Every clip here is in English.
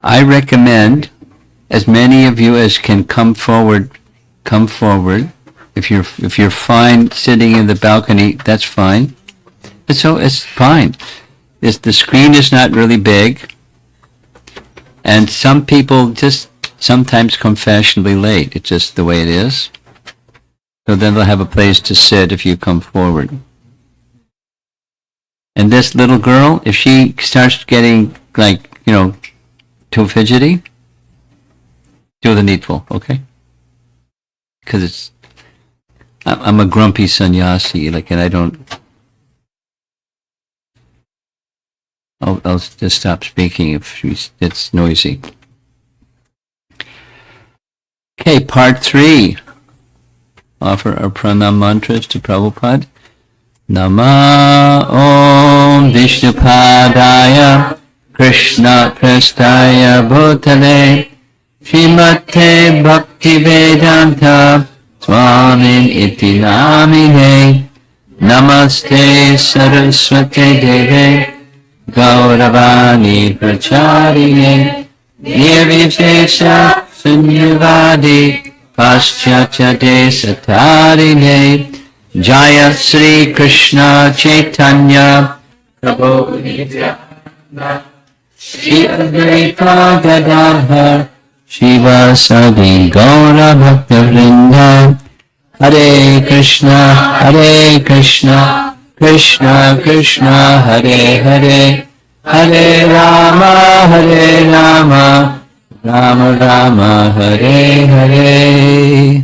I recommend as many of you as can come forward. Come forward. If you're fine sitting in the balcony, that's fine. It's fine. The screen is not really big, and some people just sometimes come fashionably late. It's just the way it is. So then they'll have a place to sit if you come forward. And this little girl, if she starts getting too fidgety, do the needful, okay? Because I'm a grumpy sannyasi, and I don't. I'll just stop speaking if it's noisy. Okay, part 3. Offer our pranam mantras to Prabhupada. Nama Om Vishnupadaya Krishna Prestaya Bhutale Srimate Bhaktivedanta Swamin Iti Namine Namaste Saraswate Deve Gauravani Pracharine Nirvishesha Sunyavadi Paschatya Desatarine Jaya Sri Krishna Chaitanya Prabhu Nityananda Shri Advaita Gadadhar Shivasadi Gaura Bhakta Vrinda Hare Krishna Krishna Krishna Hare Hare Hare Rama Rama Rama Hare Hare.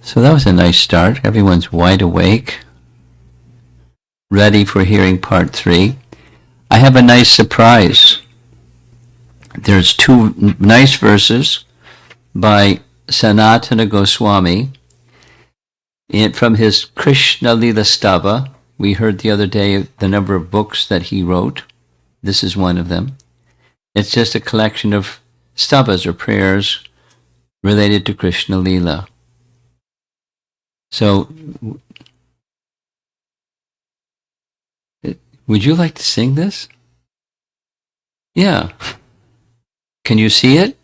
So that was a nice start. Everyone's wide awake, ready for hearing part 3. I have a nice surprise. There's 2 nice verses by Sanatana Goswami from his Krishna Lila Stava. We heard the other day the number of books that he wrote. This is one of them. It's just a collection of stavas or prayers related to Krishna Lila. So, would you like to sing this? Yeah. Can you see it?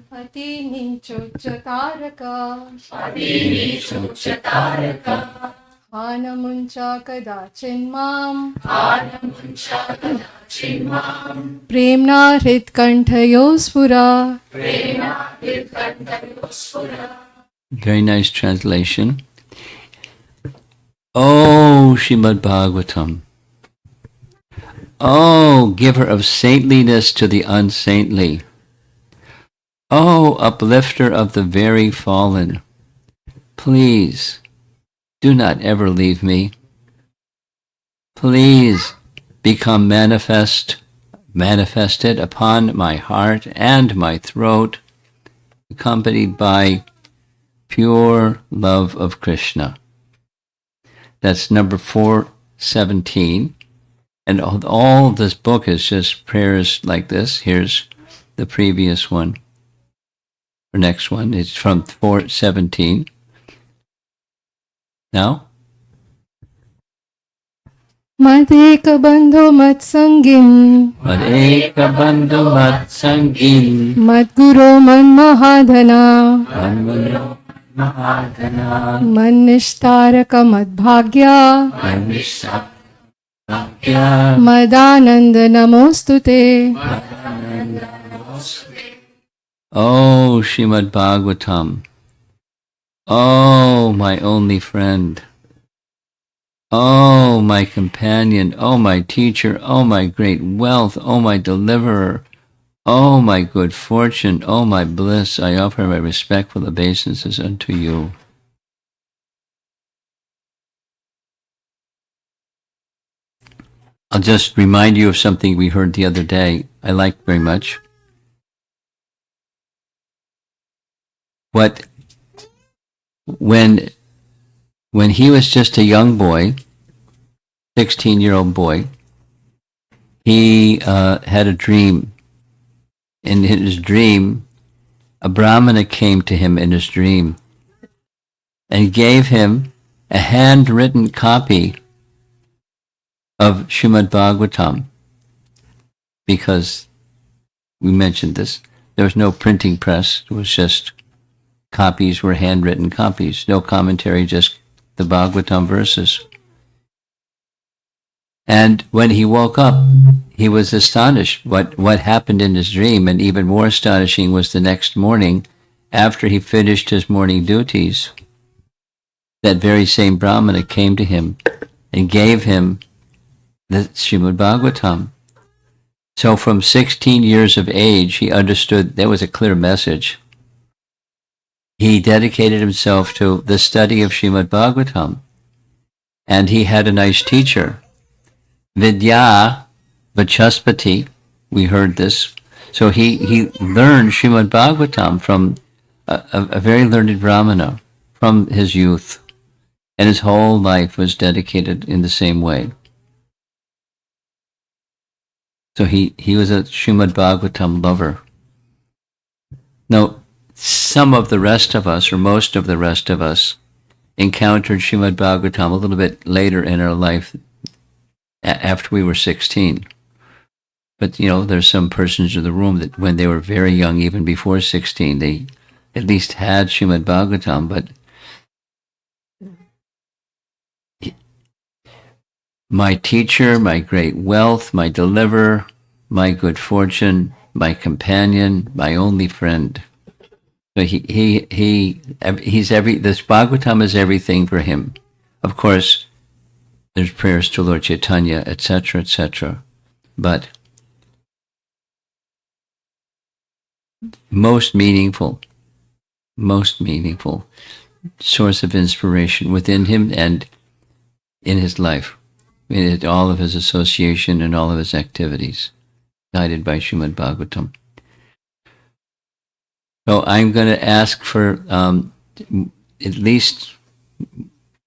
Adini Chochataraka Anamuncha Kadachinmam Premna Hritkanthayospura. Very nice translation. Oh, Srimad Bhagavatam. Oh, giver of saintliness to the unsaintly. Oh, uplifter of the very fallen. Please, do not ever leave me. Please become manifested upon my heart and my throat, accompanied by pure love of Krishna. That's number 417. And all this book is just prayers like this. Here's the previous one. The next one is from 417. Now? Madheka bandho matsangin Madheka bandhu matsangin Madguru manmahadhana Manmano mahadana Manishtaraka madbhagya Madananda namostute. Oh, Srimad Bhagavatam. Oh, my only friend. Oh, my companion. Oh, my teacher. Oh, my great wealth. Oh, my deliverer. Oh, my good fortune. Oh, my bliss. I offer my respectful obeisances unto you. I'll just remind you of something we heard the other day. I liked very much. When he was just a young boy, 16-year-old boy, he had a dream. In his dream, a Brahmana came to him in his dream and gave him a handwritten copy of Srimad Bhagavatam, because we mentioned this. There was no printing press. It was just copies were handwritten copies. No commentary, just the Bhagavatam verses. And when he woke up, he was astonished what happened in his dream. And even more astonishing was the next morning, after he finished his morning duties, that very same Brahmana came to him and gave him the Srimad Bhagavatam. So from 16 years of age, he understood there was a clear message. He dedicated himself to the study of Srimad Bhagavatam. And he had a nice teacher. Vidya Vachaspati, we heard this. So he learned Srimad Bhagavatam from a very learned Brahmana from his youth. And his whole life was dedicated in the same way. So he was a Srimad Bhagavatam lover. Now, some of the rest of us, or most of the rest of us, encountered Srimad Bhagavatam a little bit later in our life, after we were 16. But, there's some persons in the room that when they were very young, even before 16, they at least had Srimad Bhagavatam, but my teacher, my great wealth, my deliverer, my good fortune, my companion, my only friend. So this Bhagavatam is everything for him. Of course, there's prayers to Lord Chaitanya, etc., etc. But most meaningful source of inspiration within him and in his life, in all of his association and all of his activities, guided by Srimad Bhagavatam. So I'm going to ask for at least,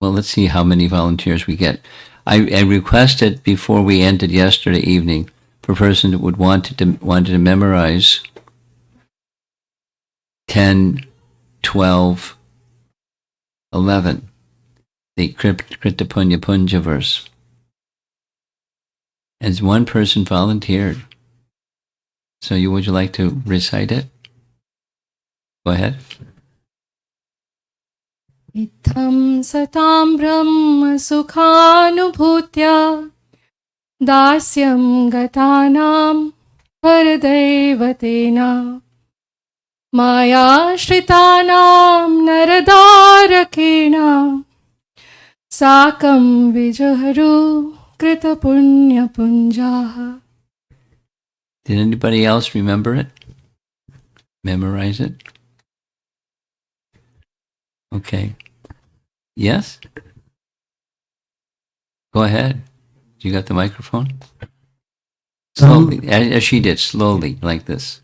well, let's see how many volunteers we get. I requested before we ended yesterday evening for a person that would wanted to memorize 10, 12, 11, the Krita Punya Punja verse. As one person volunteered. So would you like to recite it? Go ahead. Itham satam brahma sukhanubhutya dasyam gatanam paradaivatena maya shritanam naradarakena sakam vijaharu krita punya punjaha. Did anybody else remember it? Memorize it? Okay. Yes? Go ahead. You got the microphone? Slowly, as she did, slowly, like this.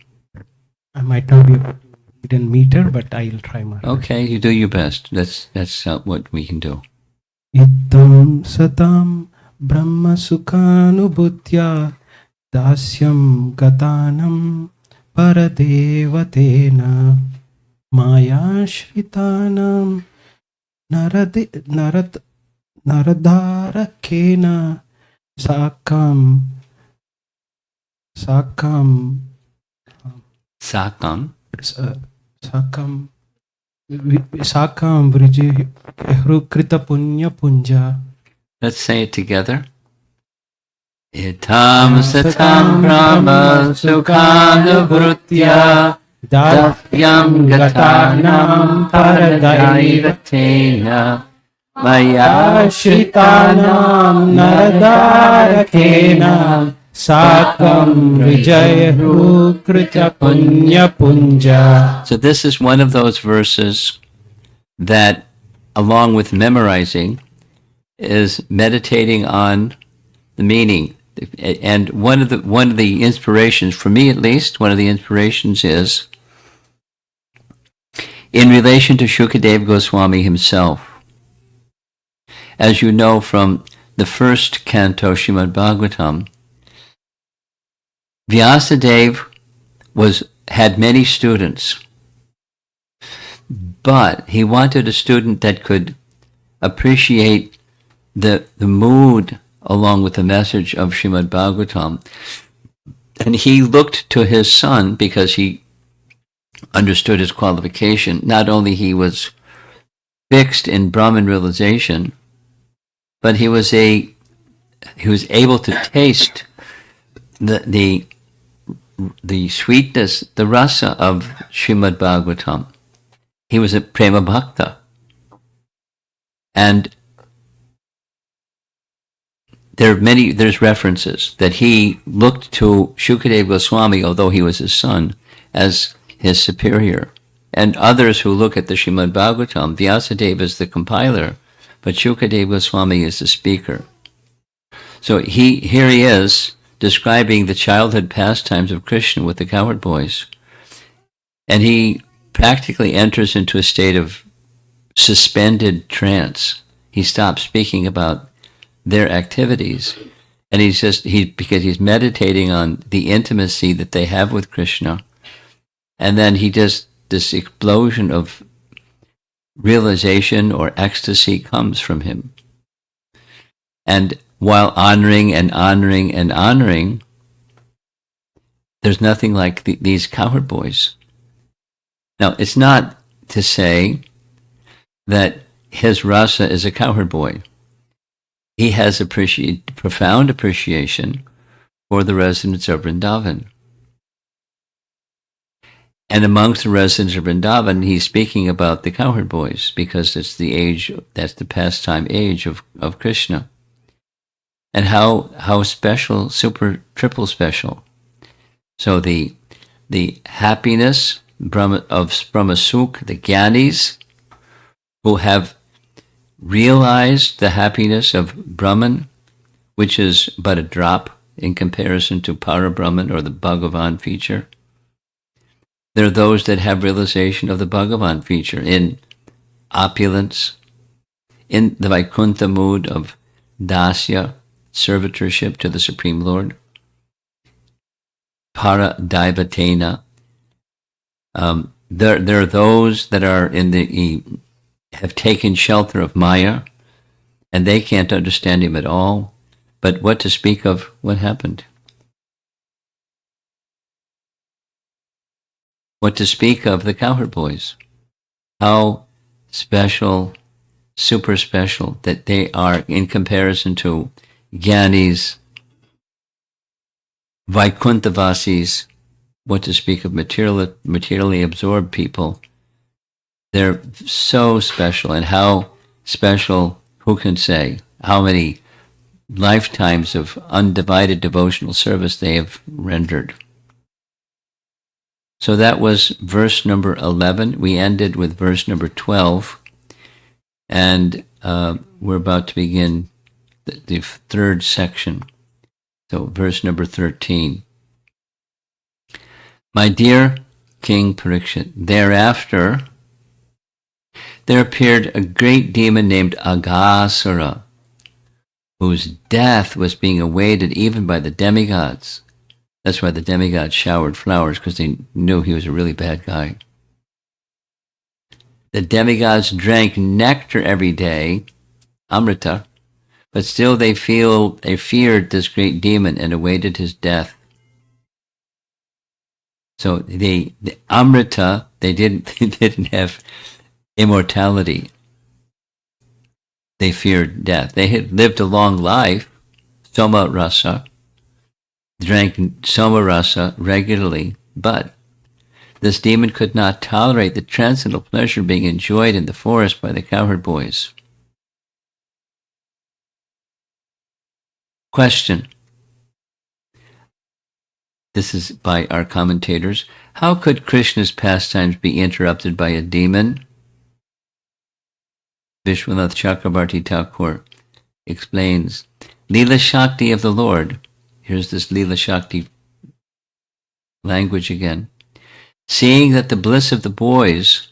I might not be able to read in meter, but I'll try my best. Okay, you do your best. That's what we can do. Itam satam brahma sukhanubhutya dasyam gatanam paradevatena maya shritanam naradarakena sakam vrijihru krita punya punja. Let's say it together. Itam satam brahma sukhanubhutya dasyam gatanam paradaivatena maya shritanam naradarakena sakam vijayhu krita punya punja. So this is one of those verses that, along with memorizing, is meditating on the meaning. And one of the inspirations, for me at least, one of the inspirations is in relation to Shukadeva Goswami himself. As you know from the first canto, Srimad Bhagavatam, Vyasadeva had many students, but he wanted a student that could appreciate the mood along with the message of Srimad Bhagavatam. And he looked to his son because he understood his qualification. Not only he was fixed in Brahman realization, but he was able to taste the sweetness, the rasa of Srimad Bhagavatam. He was a prema bhakta. And there's references that he looked to Shukadeva Goswami, although he was his son, as his superior. And others who look at the Srimad Bhagavatam, Vyasadeva is the compiler, but Shukadeva Goswami is the speaker. So here he is describing the childhood pastimes of Krishna with the cowherd boys. And he practically enters into a state of suspended trance. He stops speaking about their activities, and because he's meditating on the intimacy that they have with Krishna, and then this explosion of realization or ecstasy comes from him. And while honoring and honoring and honoring, there's nothing like these cowherd boys. Now, it's not to say that his rasa is a cowherd boy. He has profound appreciation for the residents of Vrindavan. And amongst the residents of Vrindavan, he's speaking about the cowherd boys because that's the pastime age of Krishna. And how special, triple special. So the happiness of Brahmasuk, the Gyanis, who have realized the happiness of Brahman, which is but a drop in comparison to Parabrahman or the Bhagavan feature. There are those that have realization of the Bhagavan feature in opulence, in the Vaikuntha mood of dasya, servitorship to the Supreme Lord, para daivatena. There are those that are have taken shelter of Maya, and they can't understand him at all. But what to speak of what happened? What to speak of the cowherd boys? How special, super special that they are in comparison to Gyanis, Vaikuntavasis, what to speak of materially absorbed people. They're so special, and how special, who can say, how many lifetimes of undivided devotional service they have rendered. So that was verse number 11. We ended with verse number 12, and we're about to begin the third section. So verse number 13. My dear King Parikshit, thereafter there appeared a great demon named Aghasura, whose death was being awaited even by the demigods. That's why the demigods showered flowers, because they knew he was a really bad guy. The demigods drank nectar every day, Amrita, but still they feared this great demon and awaited his death. So the Amrita, they didn't have immortality. They feared death. They had lived a long life, Soma Rasa, drank Soma Rasa regularly, but this demon could not tolerate the transcendental pleasure being enjoyed in the forest by the cowherd boys. Question. This is by our commentators. How could Krishna's pastimes be interrupted by a demon? Vishwanath Chakrabarti Thakur explains, Leela Shakti of the Lord. Here's this Leela Shakti language again. Seeing that the bliss of the boys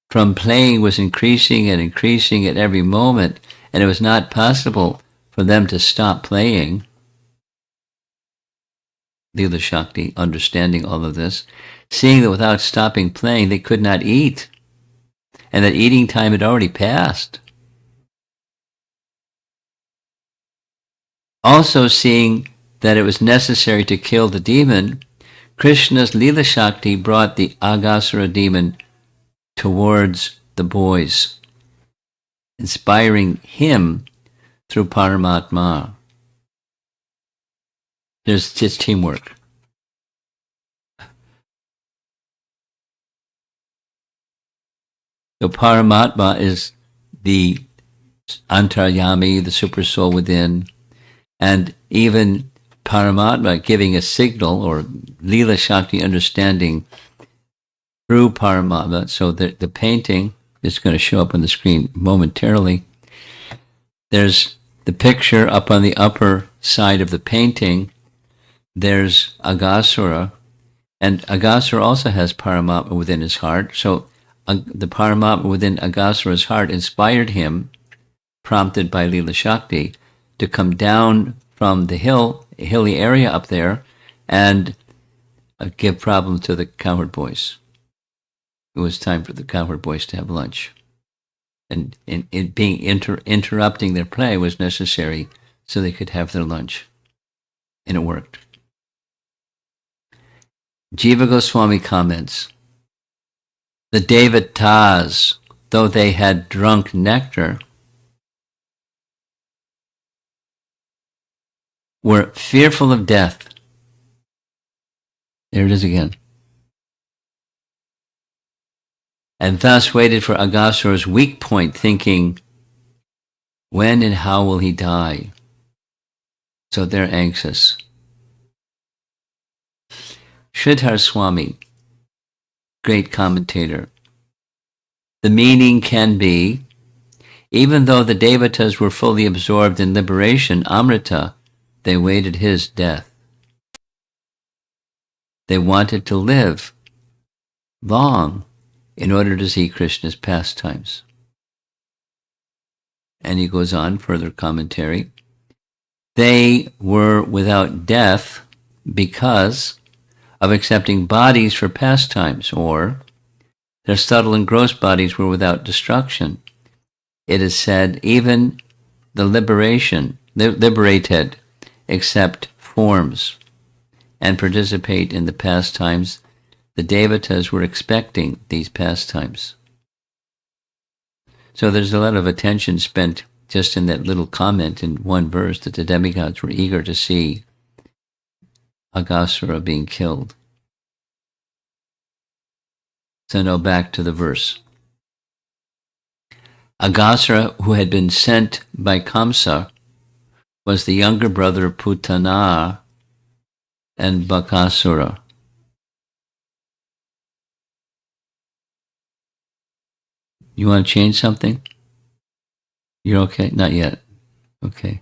from playing was increasing and increasing at every moment, and it was not possible for them to stop playing. Leela Shakti, understanding all of this, seeing that without stopping playing, they could not eat. and that eating time had already passed. Also, seeing that it was necessary to kill the demon, Krishna's Leela Shakti brought the Aghasura demon towards the boys, inspiring him through Paramatma. There's just teamwork. So Paramatma is the Antaryami, the super soul within, and even Paramatma giving a signal or Leela Shakti understanding through Paramatma. So the painting is going to show up on the screen momentarily. There's the picture up on the upper side of the painting. There's Aghasura, and Aghasura also has Paramatma within his heart. So the Paramatma within Aghasura's heart inspired him, prompted by Leela Shakti, to come down from the hilly area up there and give problem to the cowherd boys. It was time for the cowherd boys to have lunch. And interrupting their play was necessary so they could have their lunch. And it worked. Jiva Goswami comments, the Devatas, though they had drunk nectar, were fearful of death. There it is again. And thus waited for Aghasura's weak point, thinking, when and how will he die? So they're anxious. Sridhar Swami, great commentator. The meaning can be, even though the Devatas were fully absorbed in liberation, Amrita, they waited his death. They wanted to live long in order to see Krishna's pastimes. And he goes on, further commentary. They were without death because of accepting bodies for pastimes, or their subtle and gross bodies were without destruction. It is said, even the liberated accept forms and participate in the pastimes. The Devatas were expecting these pastimes. So there's a lot of attention spent just in that little comment in one verse that the demigods were eager to see Aghasura being killed. So now back to the verse. Aghasura, who had been sent by Kamsa, was the younger brother of Putana and Bakasura. You want to change something? You're okay? Not yet. Okay.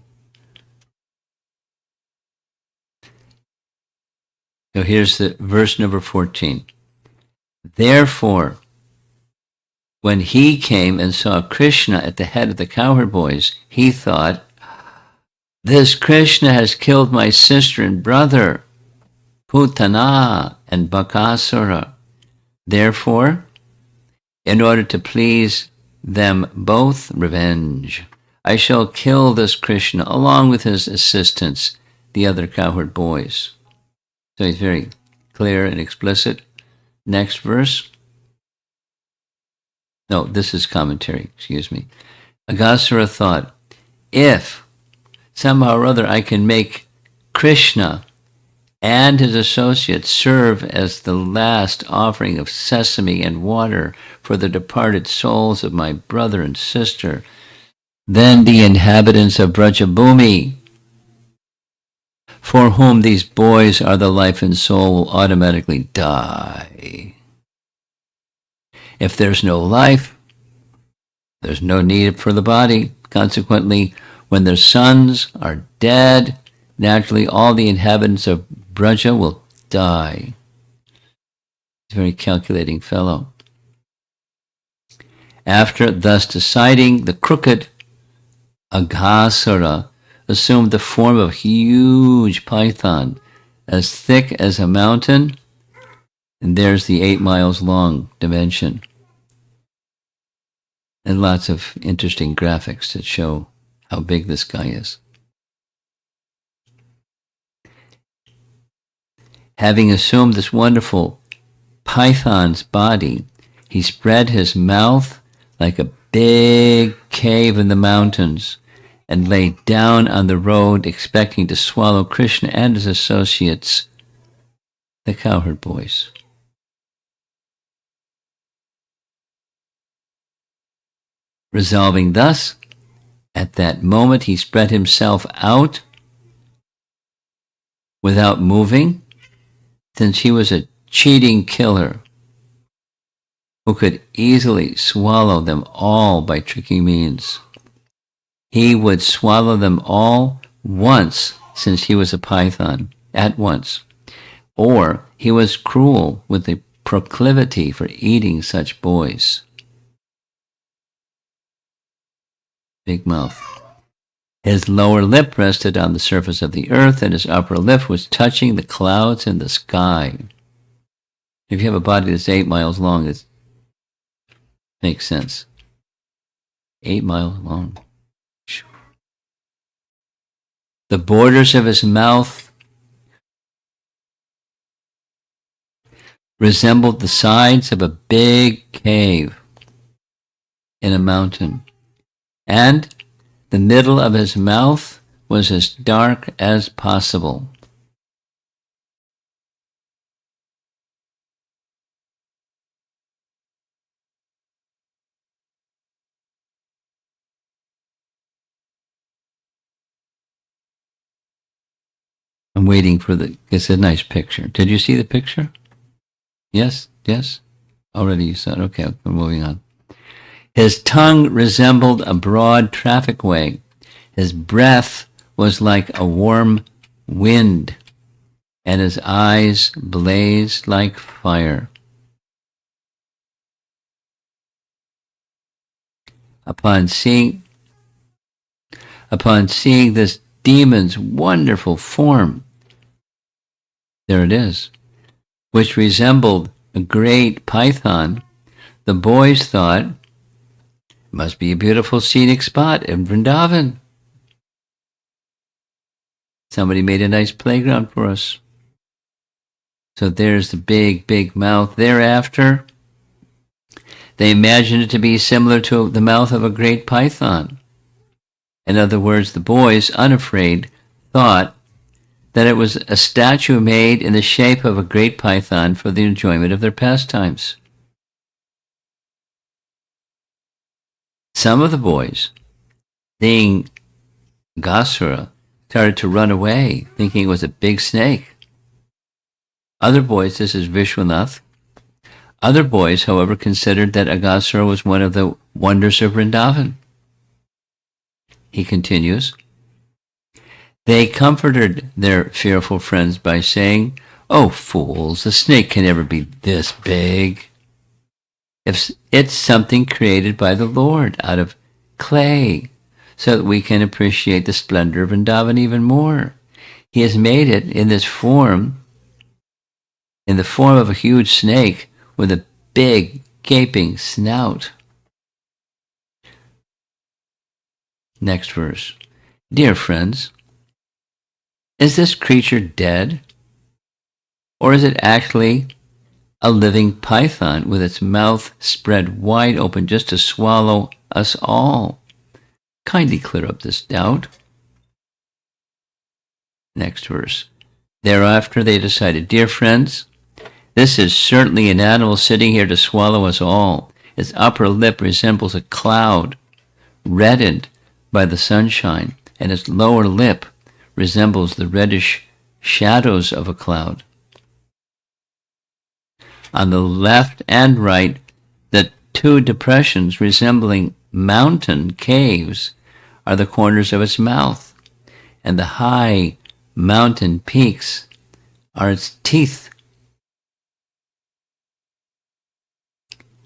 So here's the verse number 14. Therefore, when he came and saw Krishna at the head of the cowherd boys, he thought, this Krishna has killed my sister and brother, Putana and Bakasura. Therefore, in order to please them both, revenge, I shall kill this Krishna along with his assistants, the other cowherd boys. So he's very clear and explicit. Next verse. No, this is commentary, excuse me. Aghasura thought, if somehow or other I can make Krishna and his associates serve as the last offering of sesame and water for the departed souls of my brother and sister, then the inhabitants of Brajabhumi, for whom these boys are the life and soul, will automatically die. If there's no life, there's no need for the body. Consequently, when their sons are dead, naturally all the inhabitants of Braja will die. He's a very calculating fellow. After thus deciding, the crooked Aghasura assumed the form of a huge python, as thick as a mountain, and there's the 8 miles long dimension. And lots of interesting graphics that show how big this guy is. Having assumed this wonderful python's body, he spread his mouth like a big cave in the mountains and lay down on the road expecting to swallow Krishna and his associates, the cowherd boys. Resolving thus, at that moment he spread himself out without moving, since he was a cheating killer who could easily swallow them all by tricky means. He would swallow them all once, since he was a python, at once. Or he was cruel with the proclivity for eating such boys. Big mouth. His lower lip rested on the surface of the earth, and his upper lip was touching the clouds in the sky. If you have a body that's 8 miles long, it makes sense. 8 miles long. The borders of his mouth resembled the sides of a big cave in a mountain, and the middle of his mouth was as dark as possible. I'm waiting for it's a nice picture. Did you see the picture? Yes? Yes? Already you saw it. Okay, we're moving on. His tongue resembled a broad traffic way. His breath was like a warm wind, and his eyes blazed like fire. Upon seeing this demon's wonderful form, there it is, which resembled a great python, the boys thought, must be a beautiful scenic spot in Vrindavan. Somebody made a nice playground for us. So there's the big, big mouth. Thereafter, they imagined it to be similar to the mouth of a great python. In other words, the boys, unafraid, thought that it was a statue made in the shape of a great python for the enjoyment of their pastimes. Some of the boys, seeing Aghasura, started to run away, thinking it was a big snake. Other boys, this is Vishwanath, other boys, however, considered that Aghasura was one of the wonders of Vrindavan. He continues, they comforted their fearful friends by saying, "Oh, fools, a snake can never be this big. If it's something created by the Lord out of clay, so that we can appreciate the splendor of Vrindavan even more. He has made it in this form, in the form of a huge snake with a big, gaping snout." Next verse. Dear friends, is this creature dead? Or is it actually a living python with its mouth spread wide open just to swallow us all? Kindly clear up this doubt. Next verse. Thereafter they decided, dear friends, this is certainly an animal sitting here to swallow us all. Its upper lip resembles a cloud, reddened by the sunshine, and its lower lip resembles the reddish shadows of a cloud. On the left and right, the two depressions resembling mountain caves are the corners of its mouth, and the high mountain peaks are its teeth.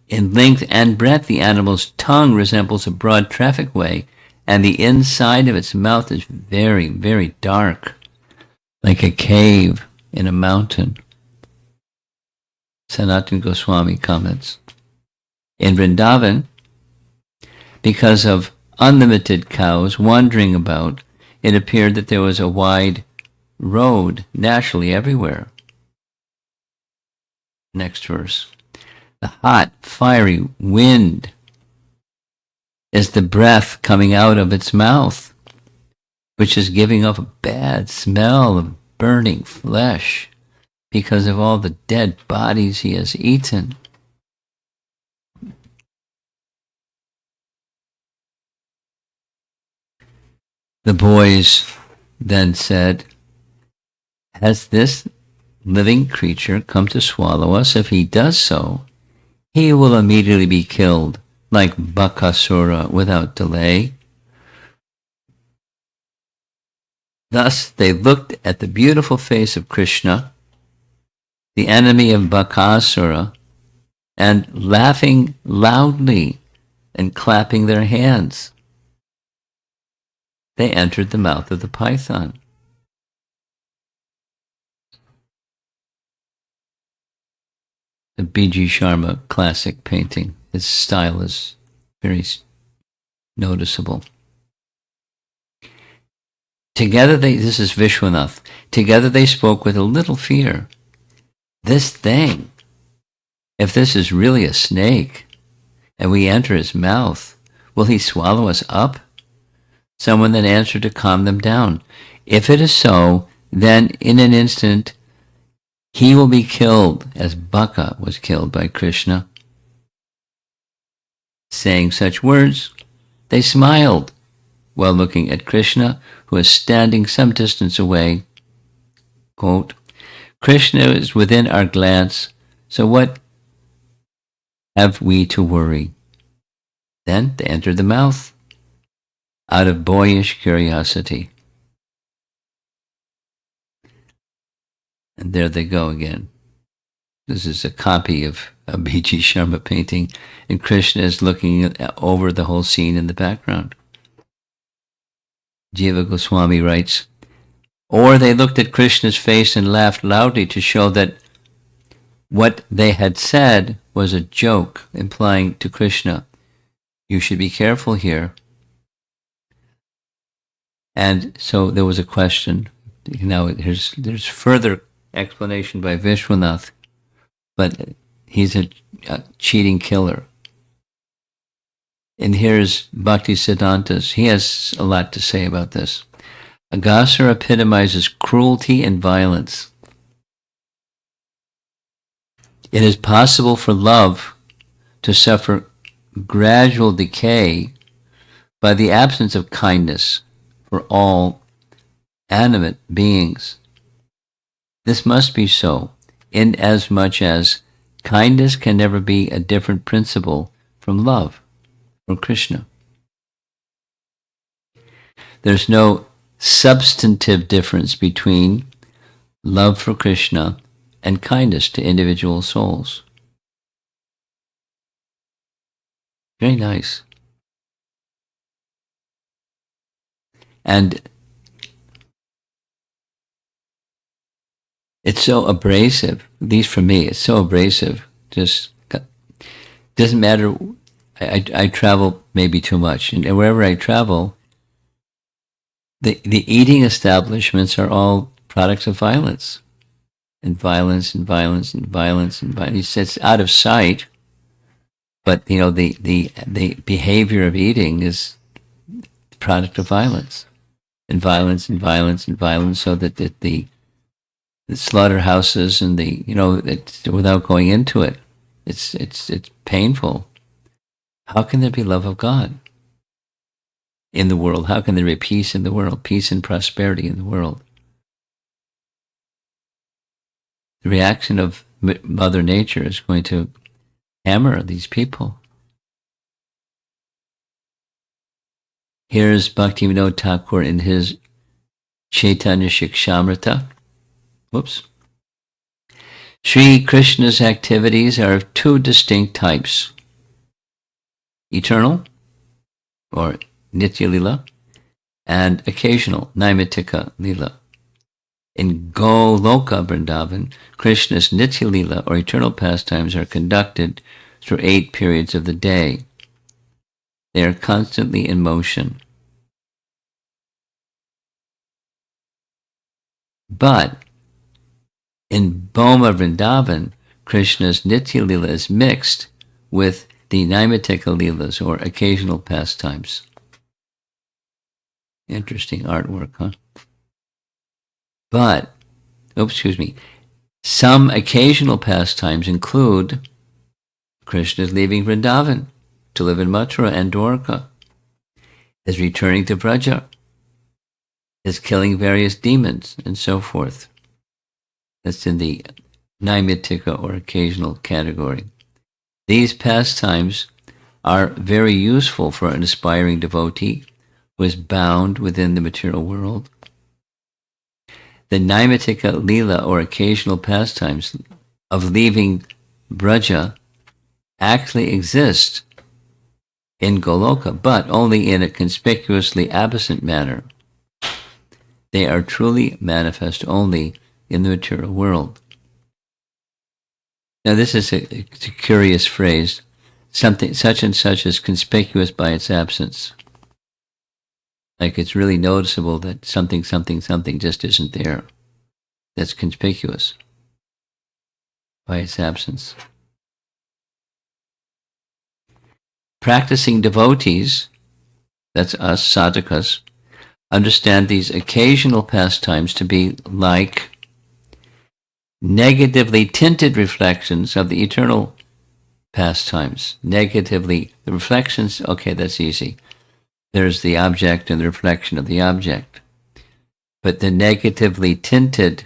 In length and breadth, the animal's tongue resembles a broad traffic way, and the inside of its mouth is very, very dark, like a cave in a mountain. Sanatana Goswami comments, in Vrindavan, because of unlimited cows wandering about, it appeared that there was a wide road naturally everywhere. Next verse. The hot, fiery wind is the breath coming out of its mouth, which is giving off a bad smell of burning flesh because of all the dead bodies he has eaten. The boys then said, has this living creature come to swallow us? If he does so, he will immediately be killed, like Aghasura, without delay. Thus they looked at the beautiful face of Krishna, the enemy of Aghasura, and laughing loudly and clapping their hands, they entered the mouth of the python. The B.G. Sharma classic painting. Its style is very noticeable. Together this is Vishwanath. Together they spoke with a little fear. This thing, if this is really a snake, and we enter his mouth, will he swallow us up? Someone then answered to calm them down. If it is so, then in an instant he will be killed, as Baka was killed by Krishna. Saying such words, they smiled while looking at Krishna, who is standing some distance away. Quote, Krishna is within our glance, so what have we to worry? Then they entered the mouth, out of boyish curiosity. And there they go again. This is a copy of a B.G. Sharma painting, and Krishna is looking over the whole scene in the background. Jiva Goswami writes, or they looked at Krishna's face and laughed loudly to show that what they had said was a joke, implying to Krishna, you should be careful here. And so there was a question. Now there's further explanation by Vishwanath, but he's a cheating killer. And here's Bhakti Siddhantas. He has a lot to say about this. Aghasura epitomizes cruelty and violence. It is possible for love to suffer gradual decay by the absence of kindness for all animate beings. This must be so, inasmuch as kindness can never be a different principle from love, from Krishna. There's no substantive difference between love for Krishna and kindness to individual souls. Very nice. And it's so abrasive, at least for me, it's so abrasive. Just doesn't matter. I travel maybe too much, and wherever I travel, the eating establishments are all products of violence. And violence and violence and violence and violence. It's out of sight, but the behavior of eating is the product of violence. And violence and violence and violence, so that the slaughterhouses and it's, without going into it, it's painful. How can there be love of God in the world? How can there be peace in the world, peace and prosperity in the world? The reaction of Mother Nature is going to hammer these people. Here's Bhaktivinoda Thakur in his Chaitanya Shikshamrita. Whoops. Sri Krishna's activities are of two distinct types: eternal, or Nitya Lila, and occasional, Naimittika Lila. In Goloka Vrindavan, Krishna's Nitya Lila, or eternal pastimes, are conducted through 8 periods of the day. They are constantly in motion. But in Bhoma Vrindavan, Krishna's Nitya Lila is mixed with the Naimatika Leelas, or occasional pastimes. Interesting artwork, huh? But, some occasional pastimes include Krishna's leaving Vrindavan to live in Mathura and Dwarka, his returning to Braja, his killing various demons, and so forth. That's in the Naimatika, or occasional, category. These pastimes are very useful for an aspiring devotee who is bound within the material world. The Naimatika Leela, or occasional pastimes of leaving Braja, actually exist in Goloka, but only in a conspicuously absent manner. They are truly manifest only in the material world. Now, this is a curious phrase. Something such and such is conspicuous by its absence. Like, it's really noticeable that something just isn't there. That's conspicuous by its absence. Practicing devotees, that's us, sadhakas, understand these occasional pastimes to be like negatively tinted reflections of the eternal pastimes. The reflections, okay, that's easy. There's the object and the reflection of the object. But the negatively tinted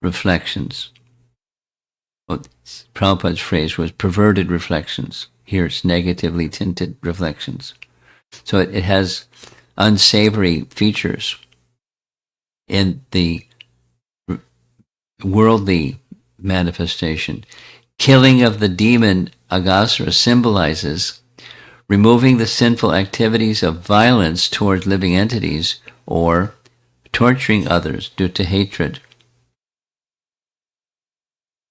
reflections, well, Prabhupada's phrase was perverted reflections. Here it's negatively tinted reflections. So it has unsavory features in the worldly manifestation. Killing of the demon Aghasura symbolizes removing the sinful activities of violence toward living entities or torturing others due to hatred.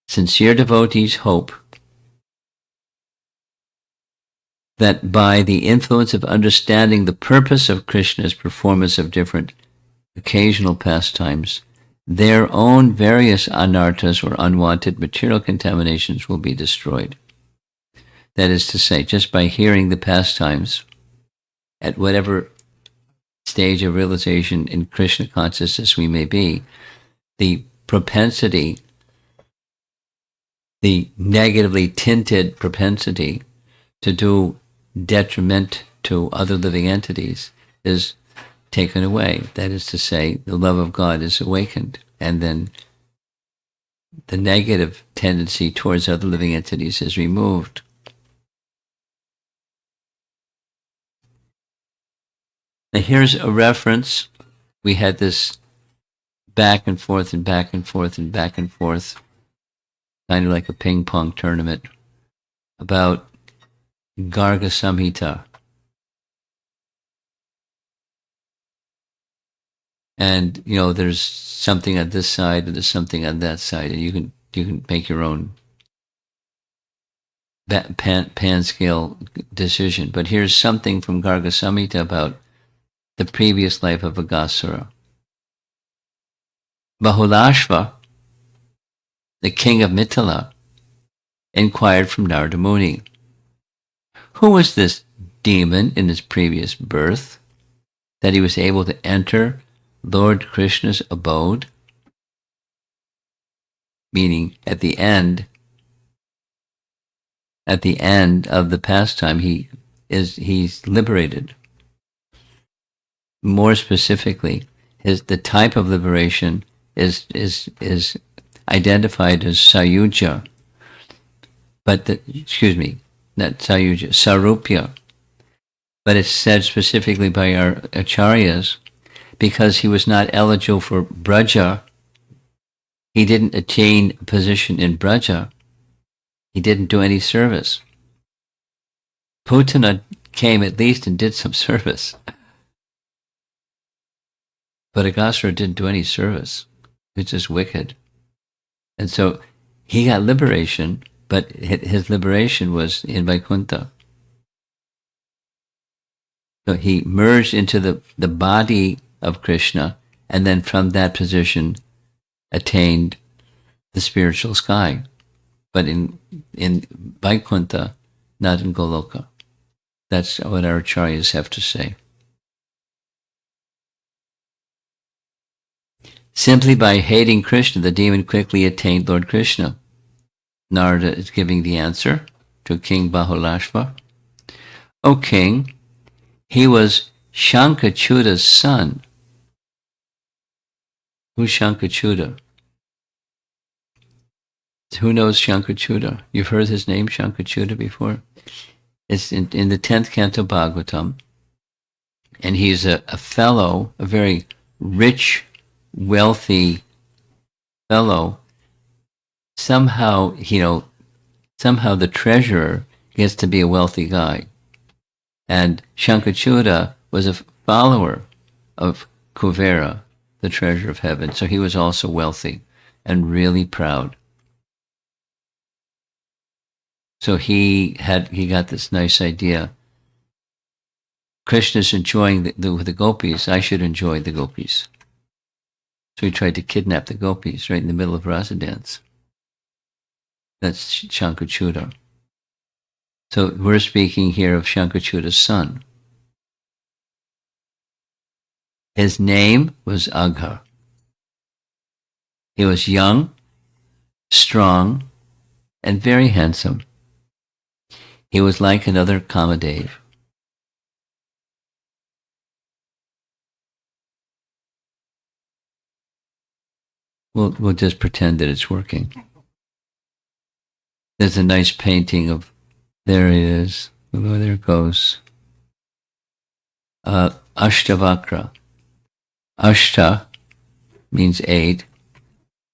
Sincere devotees hope that by the influence of understanding the purpose of Krishna's performance of different occasional pastimes, their own various anarthas, or unwanted material contaminations, will be destroyed. That is to say, just by hearing the pastimes, at whatever stage of realization in Krishna consciousness we may be, the propensity, the negatively tinted propensity to do detriment to other living entities is taken away. That is to say, the love of God is awakened, and then the negative tendency towards other living entities is removed. Now here's a reference. We had this back and forth and back and forth and back and forth, kind of like a ping pong tournament, about Garga Samhita. And, there's something on this side and there's something on that side, and you can make your own pan scale decision. But here's something from Garga Samhita about the previous life of Aghasura. Bahulashva, the king of Mithila, inquired from Narada Muni, who was this demon in his previous birth that he was able to enter Lord Krishna's abode? Meaning, at the end of the pastime, he's liberated. More specifically, the type of liberation is identified as Sayuja, not Sayuja, Sarupya. But it's said specifically by our acharyas, because he was not eligible for Braja, he didn't attain a position in Braja, he didn't do any service. Putana came at least and did some service. But Aghasura didn't do any service. It's just wicked. And so he got liberation, but his liberation was in Vaikuntha. So he merged into the body of Krishna, and then from that position attained the spiritual sky. But in Vaikuntha, not in Goloka. That's what our acharyas have to say. Simply by hating Krishna, the demon quickly attained Lord Krishna. Narada is giving the answer to King Bahulashva. O king, he was Shankachuda's son. Who's Shankachuda? Who knows Shankachuda? You've heard his name, Shankachuda, before? It's in the 10th canto Bhagavatam. And he's a fellow, a very rich, wealthy fellow. Somehow, the treasurer gets to be a wealthy guy. And Shankachuda was a follower of Kuvera, the treasurer of heaven. So he was also wealthy and really proud. So he got this nice idea. Krishna's enjoying the gopis. I should enjoy the gopis. So he tried to kidnap the gopis right in the middle of rasa dance. That's Shankachuda. So we're speaking here of Shankachuda's son. His name was Agha. He was young, strong, and very handsome. He was like another Kamadev. We'll just pretend that it's working. There's a nice painting of, there it is. Oh, there it goes. Ashtavakra. Ashta means 8.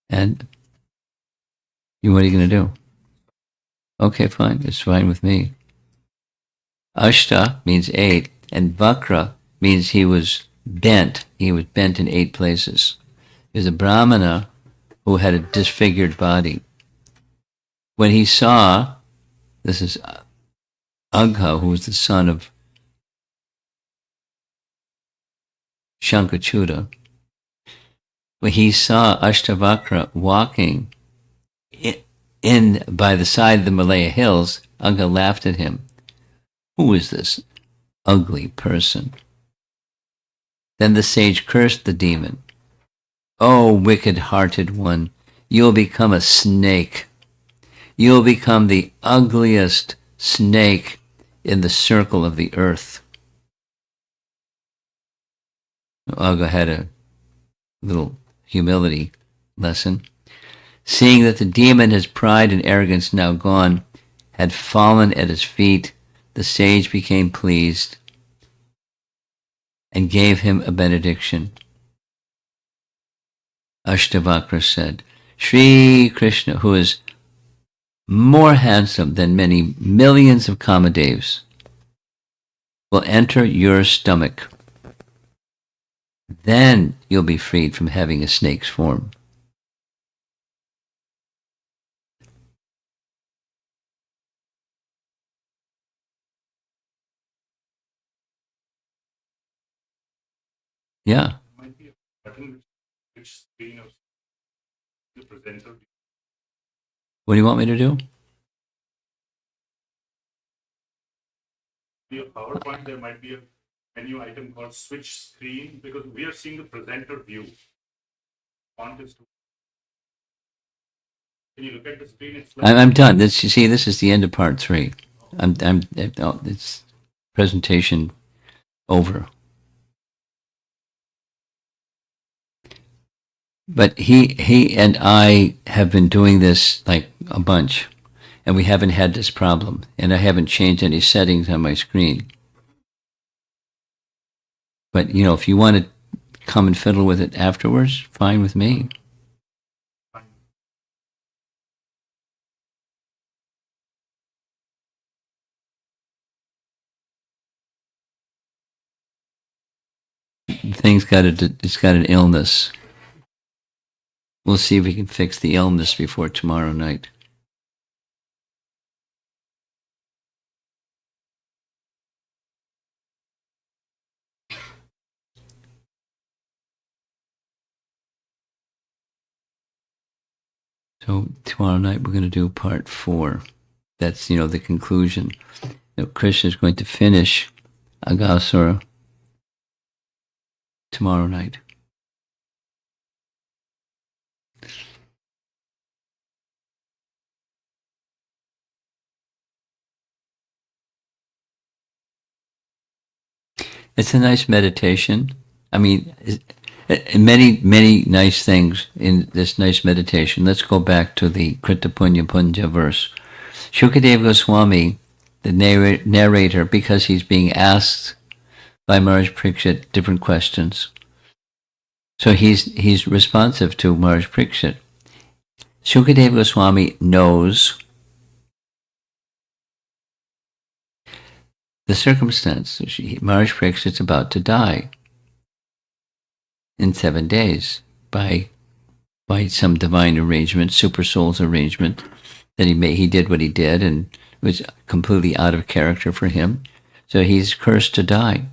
And what are you going to do? Okay, fine. It's fine with me. Ashta means 8. And Vakra means he was bent. He was bent in 8 places. He was a Brahmana who had a disfigured body. When he saw, this is Agha, who was the son of Shankachuda, when he saw Ashtavakra walking in by the side of the Malaya hills, Agha laughed at him. Who is this ugly person? Then the sage cursed the demon. Oh, wicked-hearted one, you'll become a snake. You'll become the ugliest snake in the circle of the earth. Agha had a little humility lesson. Seeing that the demon, his pride and arrogance now gone, had fallen at his feet, the sage became pleased and gave him a benediction. Ashtavakra said, Sri Krishna, who is more handsome than many millions of Kamadevs, will enter your stomach. Then you'll be freed from having a snake's form. Yeah. Might be a button which screen of the presenter. What do you want me to do? Be a PowerPoint, there might be a menu item called switch screen because we are seeing the presenter view. Font is to. Can you look at the screen? It's like I'm done. This is the end of part 3. It's presentation over. But he and I have been doing this like a bunch, and we haven't had this problem, and I haven't changed any settings on my screen. But, if you want to come and fiddle with it afterwards, fine with me. The thing's it's got an illness. We'll see if we can fix the illness before tomorrow night. So tomorrow night we're going to do part 4. That's, the conclusion. Krishna is going to finish Aghasura tomorrow night. It's a nice meditation. I mean, many nice things in this nice meditation. Let's go back to the Krita Punya Punja verse. Shukadeva Goswami, the narrator, because he's being asked by Maharaj Parikshit different questions. So he's responsive to Maharaj Parikshit. Shukadeva Goswami knows the circumstance. Maharaj Parikshit's about to die in 7 days by some divine arrangement, super soul's arrangement that he did what he did, and it was completely out of character for him. So he's cursed to die.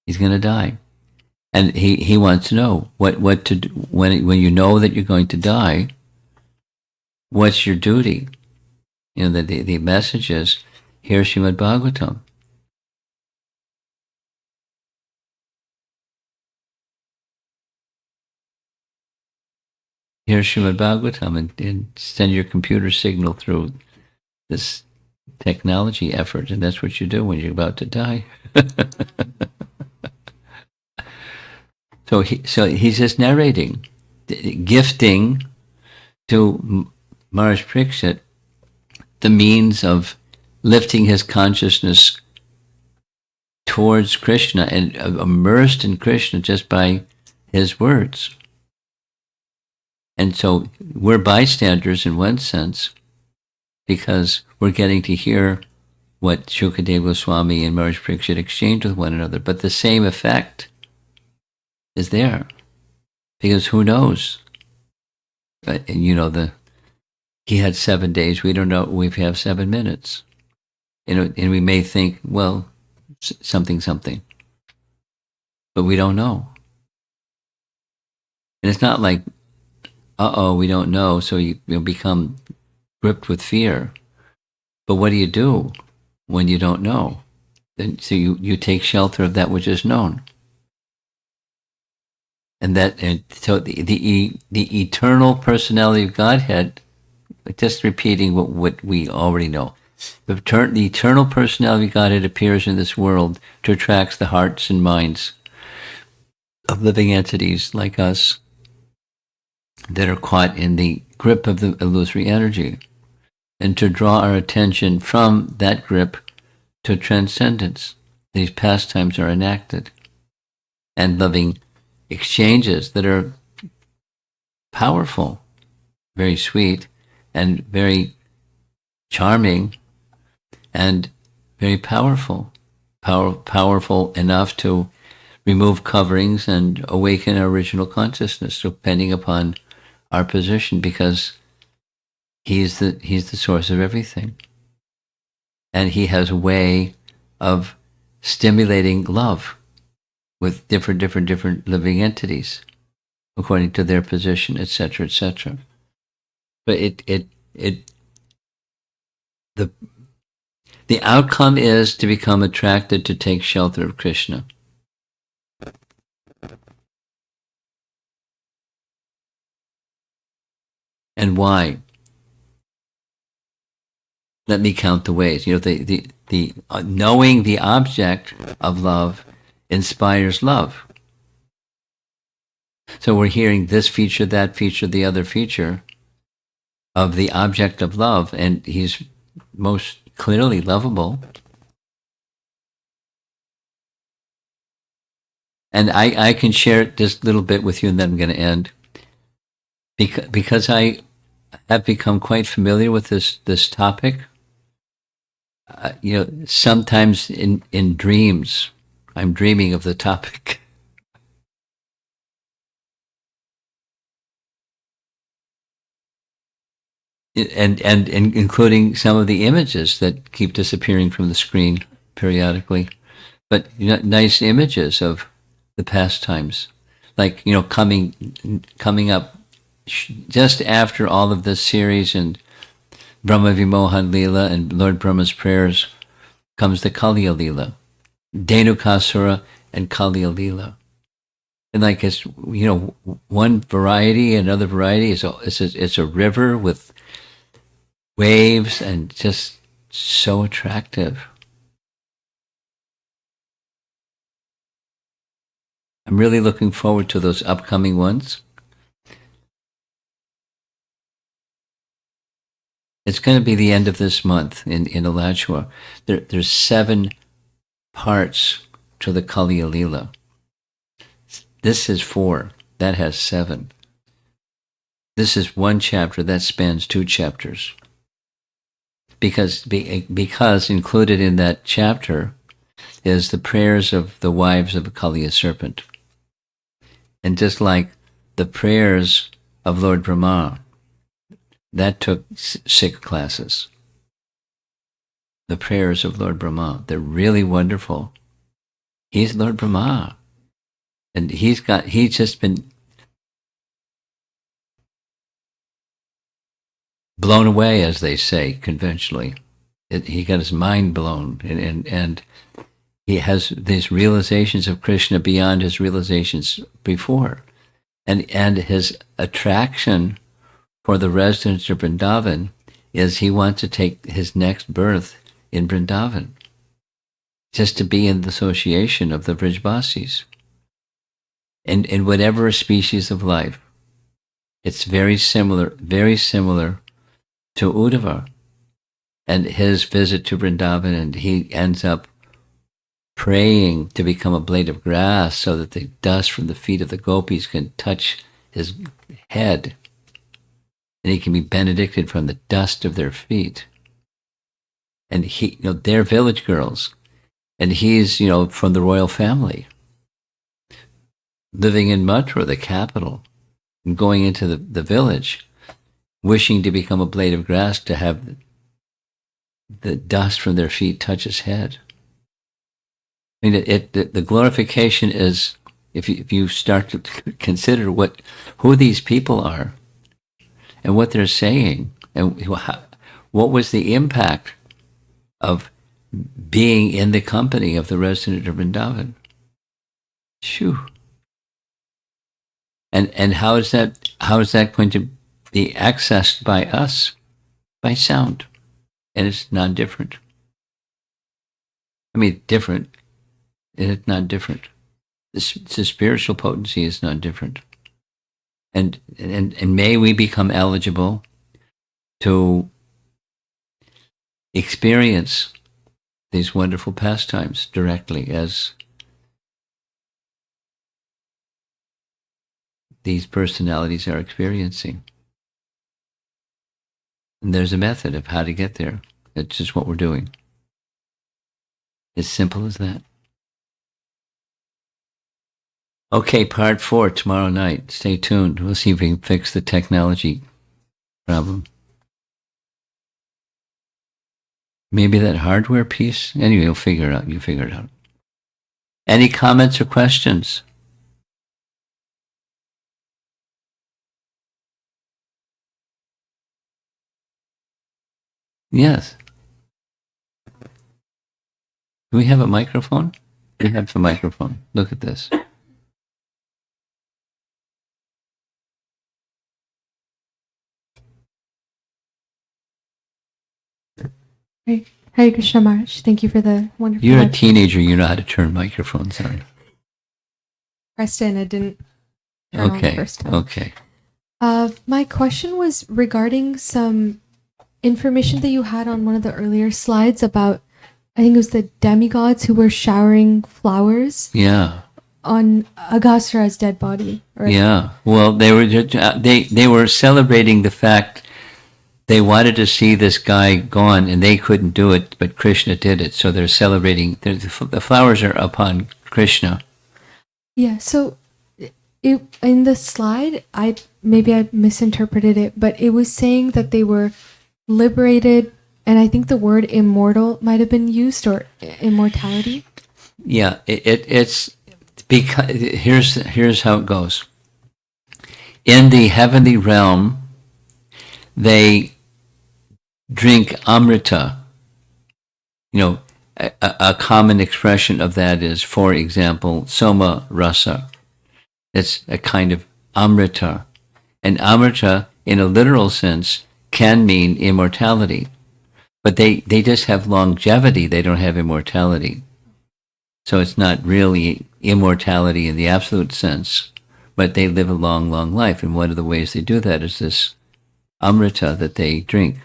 He's going to die. And he wants to know what to do when you know that you're going to die. What's your duty? The message is, hear Srimad Bhagavatam. Hear Srimad Bhagavatam and send your computer signal through this technology effort, and that's what you do when you're about to die. So he's just narrating, gifting to Maharaj Parikshit the means of lifting his consciousness towards Krishna and immersed in Krishna just by his words. And so we're bystanders in one sense, because we're getting to hear what Shukadeva Goswami and Maharaj Parikshit exchanged with one another. But the same effect is there, because who knows? But he had 7 days. We don't know. We have 7 minutes, and we may think, well, something, but we don't know. And it's not like, we don't know, so you become gripped with fear. But what do you do when you don't know? Then so you take shelter of that which is known. And so the eternal personality of Godhead, just repeating what we already know. The eternal personality of Godhead appears in this world to attract the hearts and minds of living entities like us that are caught in the grip of the illusory energy, and to draw our attention from that grip to transcendence. These pastimes are enacted, and loving exchanges that are powerful, very sweet, and very charming, and very powerful enough to remove coverings and awaken our original consciousness, depending upon our position, because he's the source of everything, and he has a way of stimulating love with different living entities according to their position, etc., etc. But the outcome is to become attracted to take shelter of Krishna. And why? Let me count the ways. The knowing the object of love inspires love. So we're hearing this feature, that feature, the other feature of the object of love, and he's most clearly lovable. And I can share this little bit with you, and then I'm going to end. Because I have become quite familiar with this topic. Sometimes in dreams, I'm dreaming of the topic. And including some of the images that keep disappearing from the screen periodically. But nice images of the pastimes, like coming up just after all of this series and Brahma Vimohan Leela and Lord Brahma's prayers comes the Kaliya Leela, Dhenukasura and Kaliya Leela. And like it's, one variety, another variety it's a river with waves and just so attractive. I'm really looking forward to those upcoming ones. It's going to be the end of this month in Aghasura. There's 7 parts to the Kaliya Leela. This is 4. That has 7. This is 1 chapter that spans 2 chapters. Because included in that chapter is the prayers of the wives of the Kaliya serpent. And just like the prayers of Lord Brahma, that took 6 classes. The prayers of Lord Brahma, they're really wonderful. He's Lord Brahma. And he's just been blown away, as they say conventionally. He got his mind blown, and he has these realizations of Krishna beyond his realizations before, and his attraction for the residents of Vrindavan is he wants to take his next birth in Vrindavan, just to be in the association of the Vrijbasis. And in whatever species of life, it's very similar to Uddhava and his visit to Vrindavan, and he ends up praying to become a blade of grass so that the dust from the feet of the gopis can touch his head, and he can be benedicted from the dust of their feet. And they're village girls, and he's, from the royal family, living in Mathura, the capital, and going into the village, wishing to become a blade of grass to have the dust from their feet touch his head. I mean, the glorification is, if you start to consider who these people are and what they're saying, and what was the impact of being in the company of the resident of Vrindavan. Shoo. And how is that going to be accessed by us? By sound. And it's non-different. I mean, different. It's not different. The spiritual potency is not different. And may we become eligible to experience these wonderful pastimes directly as these personalities are experiencing. And there's a method of how to get there. It's just what we're doing. As simple as that. Okay, part 4 tomorrow night. Stay tuned. We'll see if we can fix the technology problem. Maybe that hardware piece? Anyway, you'll figure it out. You figure it out. Any comments or questions? Yes. Do we have a microphone? We have a microphone. Look at this. Hare Krishna Maharaj. Thank you for the wonderful. You're a teenager. You know how to turn microphones on. Pressed in. It didn't turn on the first time. Okay. My question was regarding some information that you had on one of the earlier slides about, I think it was the demigods who were showering flowers. Yeah. On Aghasura's dead body. Right? Yeah. Well, they were celebrating the fact they wanted to see this guy gone, and they couldn't do it, but Krishna did it. So they're celebrating. The flowers are upon Krishna. Yeah. So in the slide, maybe I misinterpreted it, but it was saying that they were liberated, and I think the word immortal might have been used, or immortality. Yeah, it's because here's how it goes. in the heavenly realm, they drink amrita. You know, a common expression of that is, for example, soma rasa. It's a kind of amrita. And amrita, in a literal sense, can mean immortality. But they just have longevity. They don't have immortality. So it's not really immortality in the absolute sense, but they live a long, long life. And one of the ways they do that is this amrita that they drink.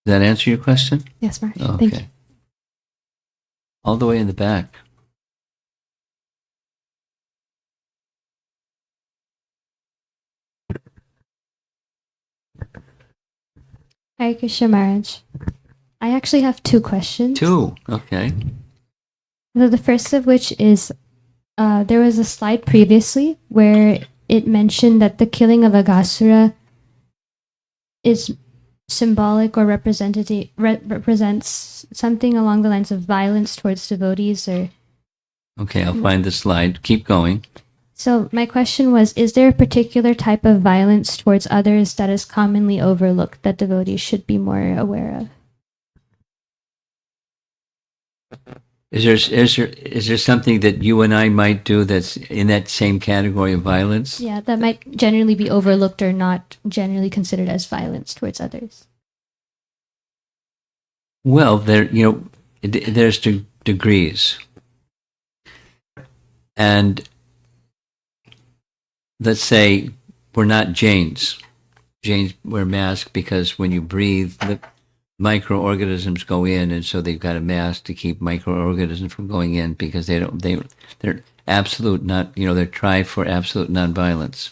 Does that answer your question? Yes, Maharaj. Okay. Thank you. All the way in the back. Hare Krishna Maharaj. I actually have two questions. Two. Okay. So the first of which is, there was a slide previously where it mentioned that the killing of Aghasura is symbolic or represents something along the lines of violence towards devotees, or Okay, I'll find the slide. Keep going. so my question was, is there a particular type of violence towards others that is commonly overlooked that devotees should be more aware of? Is there something that you and I might do that's in that same category of violence? Yeah, that might generally be overlooked or not generally considered as violence towards others. Well, there's degrees. And let's say we're not Jains. Jains wear masks because when you breathe, the microorganisms go in, and so they've got a mask to keep microorganisms from going in because they're absolute not, they're try for absolute nonviolence.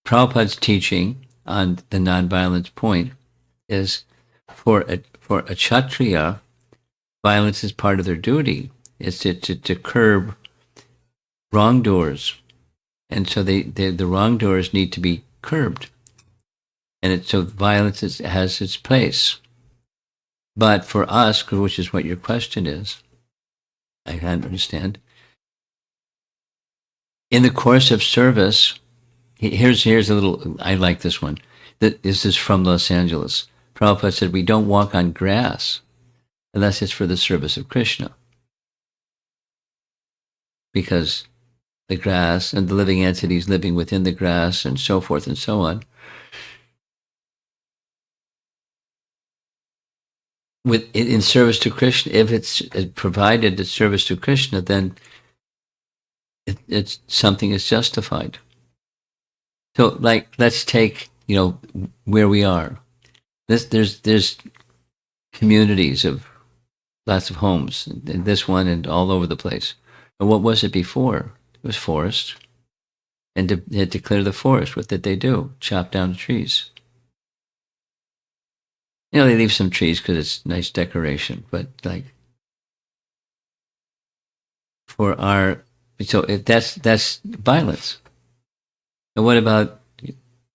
Prabhupada's teaching on the nonviolence point is for a Kshatriya, violence is part of their duty. It's to curb wrongdoers. And so the wrongdoers need to be curbed. And so violence has its place. But for us, which is what your question is, I can't understand. In the course of service, here's a little, I like this one. This is from Los Angeles. Prabhupada said, we don't walk on grass unless it's for the service of Krishna. Because the grass and the living entities living within the grass and so forth and so on, in service to Krishna, if it's provided as service to Krishna, then it's something is justified. So, like, let's take where we are. There's communities of lots of homes, and this one and all over the place. And what was it before? It was forest, and they had to clear the forest. What did they do? Chop down the trees. They leave some trees because it's nice decoration, but so if that's violence. And what about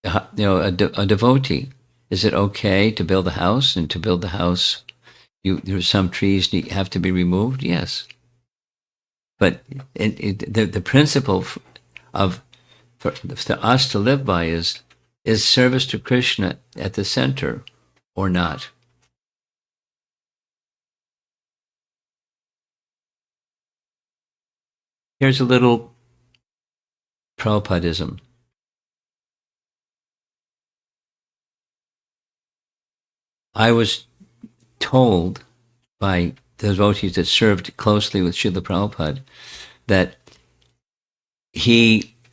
a devotee? Is it okay to build a house, and to build the house, there's some trees have to be removed? Yes, but the principle for us to live by is service to Krishna at the center or not. Here's a little Prabhupadism. I was told by the devotees that served closely with Srila Prabhupada that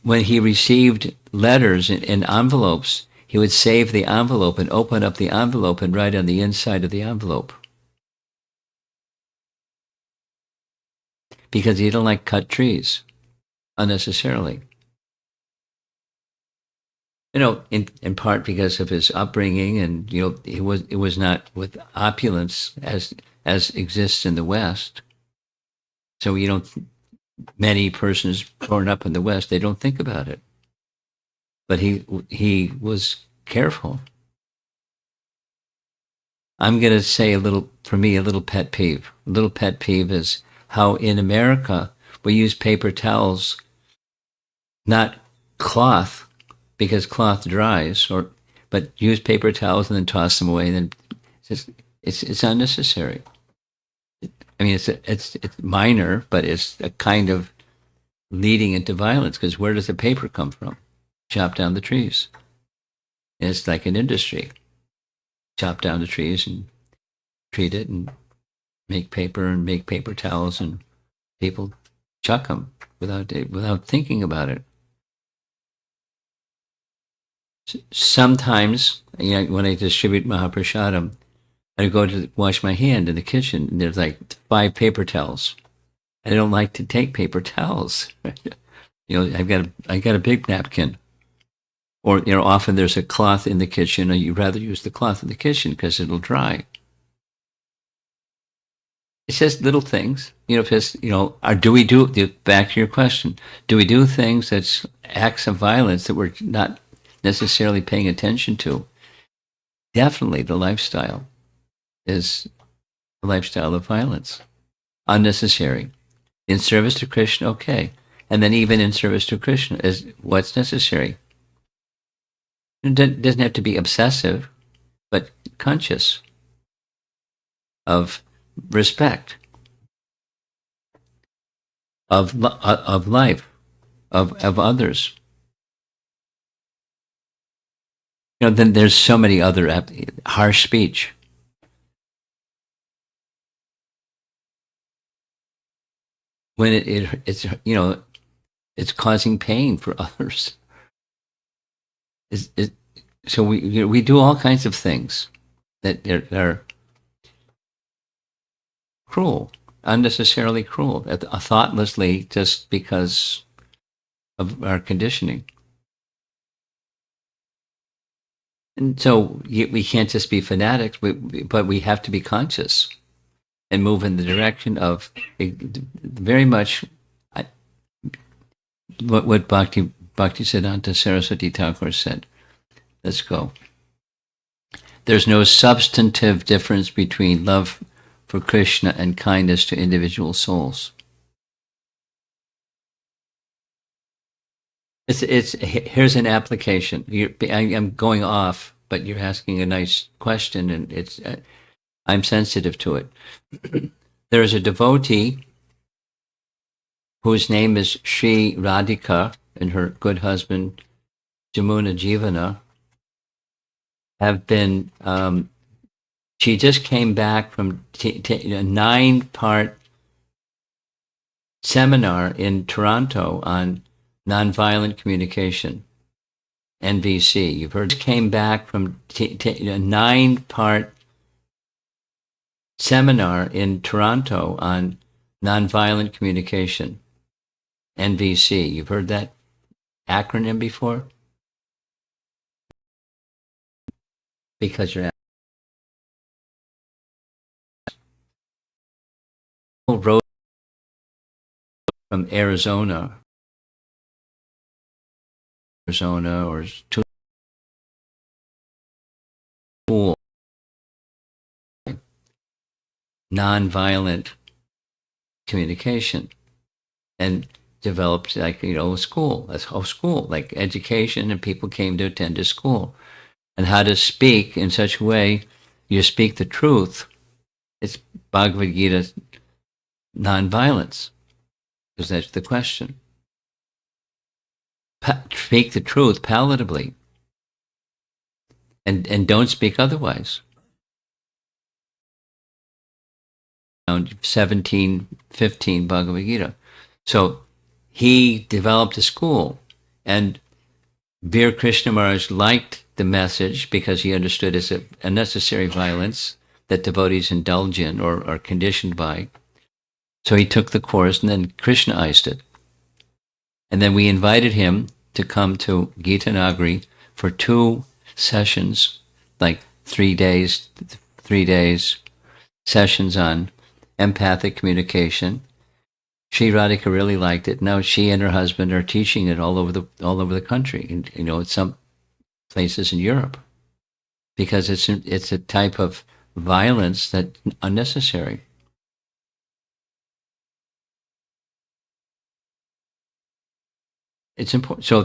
when he received letters in envelopes, he would save the envelope and open up the envelope and write on the inside of the envelope. Because he didn't like cut trees unnecessarily. In part because of his upbringing, and it was not with opulence as exists in the West. So many persons born up in the West, they don't think about it. But he was careful. I'm going to say a little pet peeve. A little pet peeve is how in America we use paper towels, not cloth, because cloth dries, but use paper towels and then toss them away. And then it's unnecessary. I mean, it's minor, but it's a kind of leading into violence, because where does the paper come from? Chop down the trees. And it's like an industry. Chop down the trees and treat it and make paper and make paper towels, and people chuck them without thinking about it. Sometimes, when I distribute Mahaprasadam, I go to wash my hand in the kitchen, and there's like 5 paper towels. I don't like to take paper towels. I've got a big napkin. Or, often there's a cloth in the kitchen, and you'd rather use the cloth in the kitchen because it'll dry. It's just little things, do we do, back to your question, do we do things that's acts of violence that we're not necessarily paying attention to? Definitely the lifestyle is a lifestyle of violence. Unnecessary. In service to Krishna, okay. And then even in service to Krishna is what's necessary. It doesn't have to be obsessive, but conscious of respect, of life, of others. Then there's so many other harsh speech. When it's causing pain for others. So we do all kinds of things that are cruel, unnecessarily cruel, thoughtlessly, just because of our conditioning. And so we can't just be fanatics, but we have to be conscious and move in the direction of very much what Bhaktisiddhanta Saraswati Thakur said. Let's go. There's no substantive difference between love for Krishna and kindness to individual souls. Here's an application. I'm going off, but you're asking a nice question, and I'm sensitive to it. There is a devotee whose name is Sri Radhika, and her good husband Jamuna Jivana have been. She just came back from a 9-part seminar in Toronto on nonviolent communication, NVC. You've heard. Came back from a 9-part seminar in Toronto on nonviolent communication, NVC. You've heard that acronym before? Because you're wrote from Arizona or to school, nonviolent communication, and developed a school, like education, and people came to attend a school, and how to speak in such a way you speak the truth. It's Bhagavad Gita nonviolence, because that's the question. Speak the truth palatably, and don't speak otherwise. Around 1715 Bhagavad Gita. So he developed a school, and Veer Krishna Maharaj liked the message because he understood it's a necessary violence that devotees indulge in or are conditioned by. So he took the course and then Krishnaized it. And then we invited him to come to Gita Nagari for 2 sessions, like 3 days sessions on empathic communication. Sri Radhika really liked it. Now she and her husband are teaching it all over the country, and in some places in Europe, because it's a type of violence that's unnecessary. It's important. So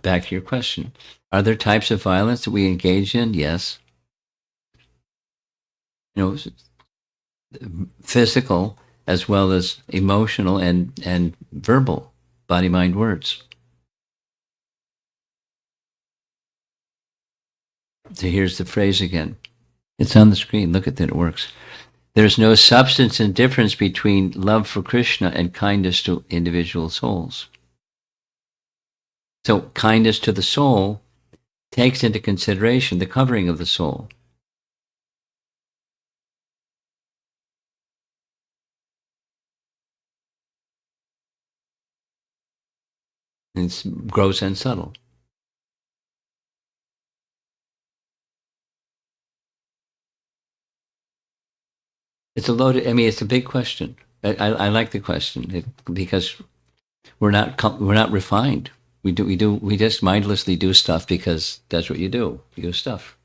back to your question. Are there types of violence that we engage in? Yes. Physical as well as emotional and verbal, body, mind, words. So here's the phrase again. It's on the screen. Look at that. It works. There's no substance and difference between love for Krishna and kindness to individual souls. So kindness to the soul takes into consideration the covering of the soul. It's gross and subtle. It's a loaded. I mean, it's a big question. I like the question because we're not refined. We just mindlessly do stuff because that's what you do. You do stuff,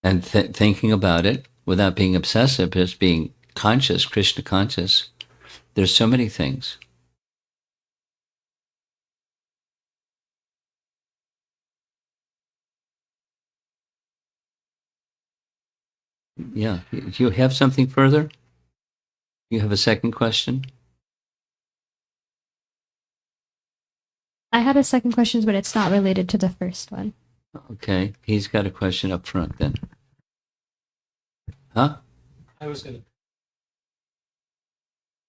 and thinking about it without being obsessive, just being conscious, Krishna conscious. There's so many things. Yeah. Do you have something further? You have a second question? I had a second question, but it's not related to the first one. Okay. He's got a question up front then. Huh? I was going to.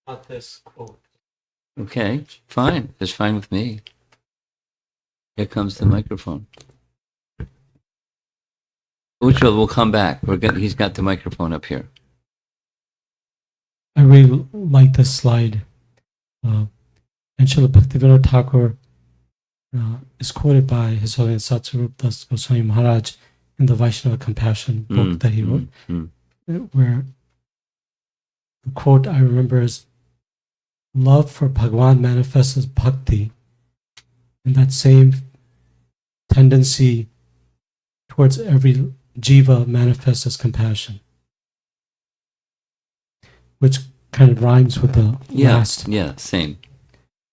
Not this quote. Okay. Fine. That's fine with me. Here comes the microphone. Ujjwal will come back. He's got the microphone up here. I really like this slide. And Srila Bhaktivinoda Thakur is quoted by His Holiness Satsarup Das Goswami Maharaj in the Vaishnava Compassion book that he wrote, where the quote I remember is, love for Bhagwan manifests as bhakti, and that same tendency towards every jiva manifests as compassion, which kind of rhymes with the last. Yeah, same.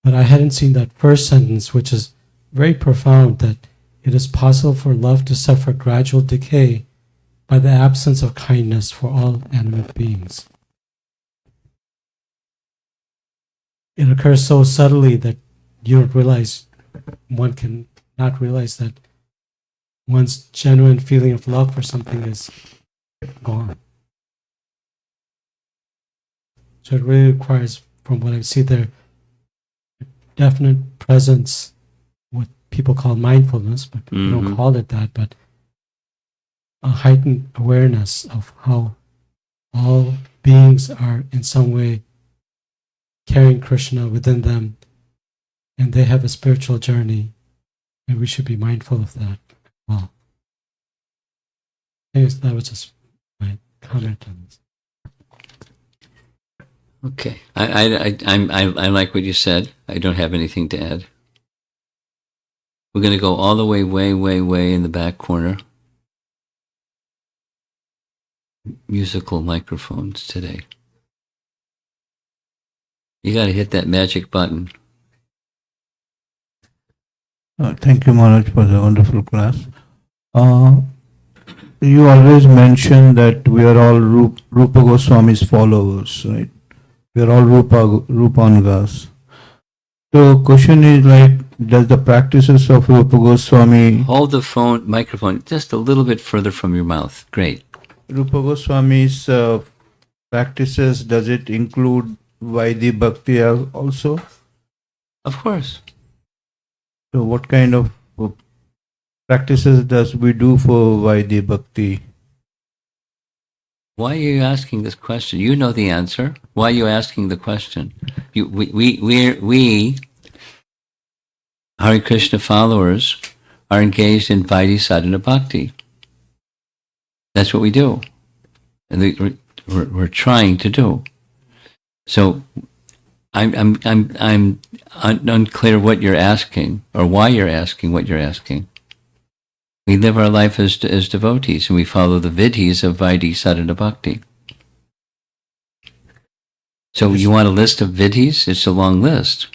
But I hadn't seen that first sentence, which is very profound, that it is possible for love to suffer gradual decay by the absence of kindness for all animate beings. It occurs so subtly that you don't realize, one can not realize that one's genuine feeling of love for something is gone. So it really requires, from what I see there, a definite presence, what people call mindfulness, but we don't call it that, but a heightened awareness of how all beings are in some way carrying Krishna within them, and they have a spiritual journey, and we should be mindful of that. Well, I guess that was just my comment on this. Okay. I like what you said. I don't have anything to add. We're going to go all the way, way in the back corner. Musical microphones today. You got to hit that magic button. Thank you, Maharaj, for the wonderful class. You always mention that we are all Rupa Goswami's followers, right? We are all Rupangas. So question is like, does the practices of Rupa Goswami... Hold the microphone just a little bit further from your mouth. Great. Rupa Goswami's practices, does it include Vaidhi Bhakti also? Of course. So what kind of practices does we do for Vaidhi Bhakti? Why are you asking this question? You know the answer. Why are you asking the question? We Hare Krishna followers are engaged in Vaidhi Sadhana Bhakti. That's what we do. And we're trying to do. So I'm unclear what you're asking or why you're asking what you're asking. We live our life as devotees and we follow the vidhis of Vaidhi Sadhana Bhakti. So you want a list of vidhis? It's a long list.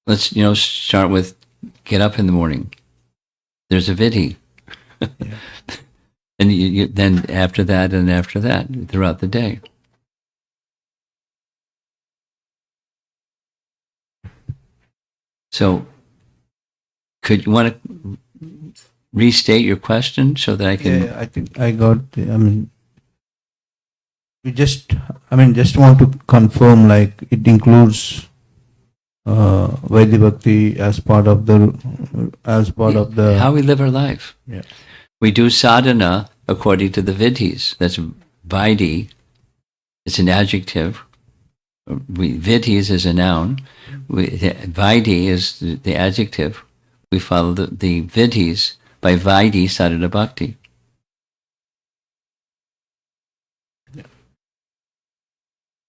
Let's, start with get up in the morning. There's a vidhi. Yeah. And then after that and after that throughout the day. So could you want to restate your question so that I can... Yeah, I think I got. We just want to confirm, like it includes Vaidhi Bhakti as part of the how we live our life. Yeah. We do sadhana according to the vidhis. That's Vaidhi. It's an adjective. Vidhis is a noun. Vaidhi is the adjective. We follow the vidhis by Vaidhi sadhana bhakti.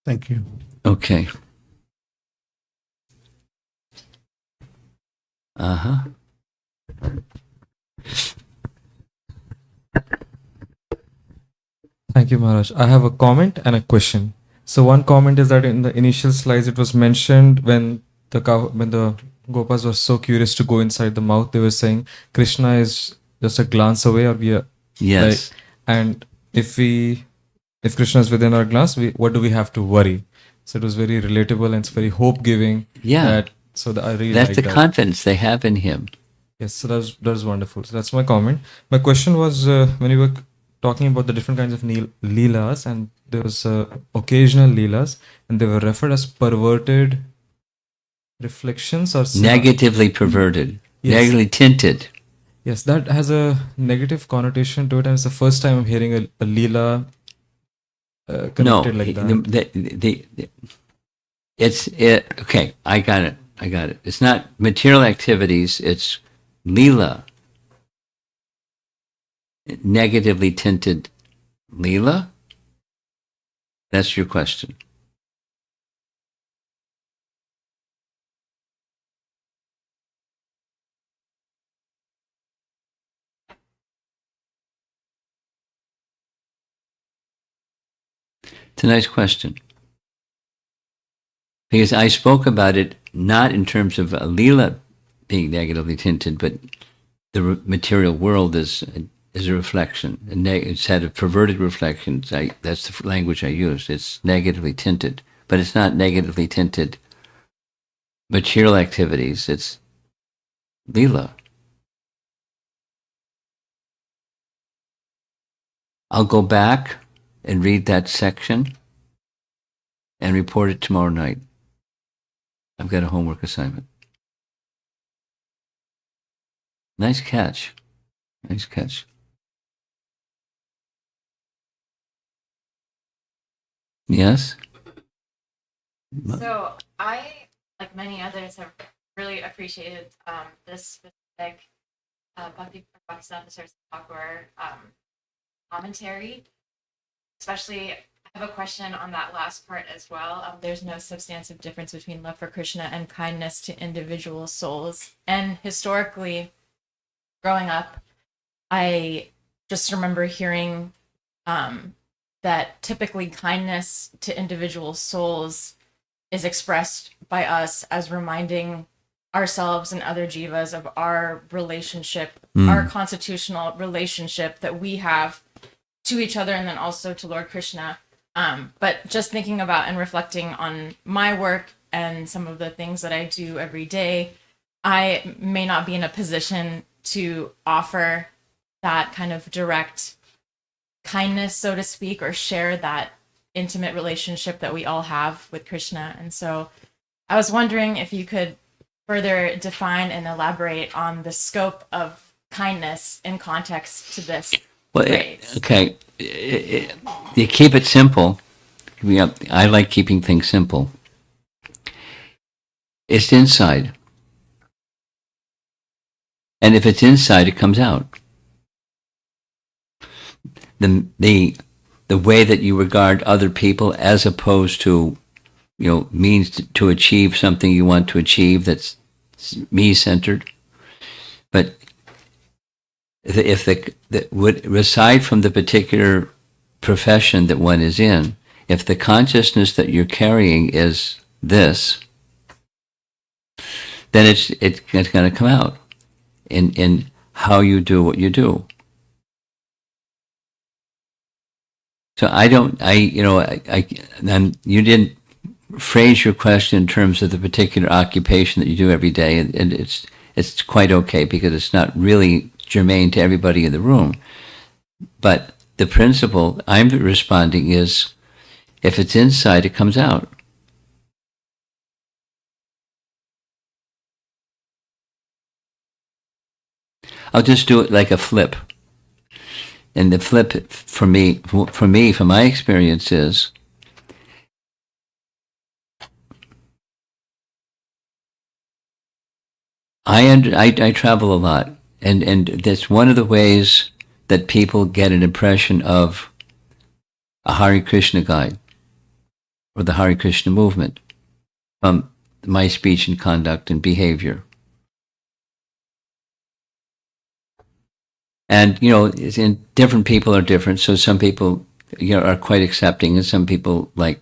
Thank you. Okay. Uh-huh. Thank you, Maharaj. I have a comment and a question. So one comment is that in the initial slides, it was mentioned when the Gopas were so curious to go inside the mouth, they were saying Krishna is just a glance away, or we are Yes. and if Krishna is within our glance, what do we have to worry? So it was very relatable and it's very hope giving. Yeah. I really That's like the that. confidence they have in him. Yes, so that was wonderful. So that's my comment. My question was when you were talking about the different kinds of leelas, and there was occasional leelas, and they were referred as perverted reflections or Negatively perverted. Yes. Negatively tinted. Yes, that has a negative connotation to it, and it's the first time I'm hearing a leela connected like that. Okay, I got it. It's not material activities, it's lila. Negatively tinted lila? That's your question. It's a nice question. Because I spoke about it not in terms of a lila being negatively tinted, but the material world is a reflection. It's had a perverted reflection. That's the language I used. It's negatively tinted, but it's not negatively tinted material activities. It's lila. I'll go back and read that section and report it tomorrow night. I've got a homework assignment. Nice catch. Nice catch. Yes? So I, like many others, have really appreciated this specific Bhakti Bhaktisiddhanta Saraswati Thakur commentary. Especially, I have a question on that last part as well. There's no substantive difference between love for Krishna and kindness to individual souls. And historically, growing up, I just remember hearing that typically kindness to individual souls is expressed by us as reminding ourselves and other jivas of our relationship, our constitutional relationship that we have to each other and then also to Lord Krishna. But just thinking about and reflecting on my work and some of the things that I do every day, I may not be in a position to offer that kind of direct kindness, so to speak, or share that intimate relationship that we all have with Krishna. And so I was wondering if you could further define and elaborate on the scope of kindness in context to this phrase. Okay. You keep it simple. I like keeping things simple. It's inside. And if it's inside, it comes out. The way that you regard other people as opposed to, means to achieve something you want to achieve that's me-centered. But aside from the particular profession that one is in, if the consciousness that you're carrying is this, then it's going to come out in how you do what you do. So you didn't phrase your question in terms of the particular occupation that you do every day, and it's quite okay because it's not really germane to everybody in the room. But the principle I'm responding is, if it's inside, it comes out. I'll just do it like a flip. And the flip for me, from my experience is, I travel a lot, and that's one of the ways that people get an impression of a Hare Krishna guide or the Hare Krishna movement from my speech and conduct and behavior. And, different people are different. So some people, are quite accepting, and some people, like,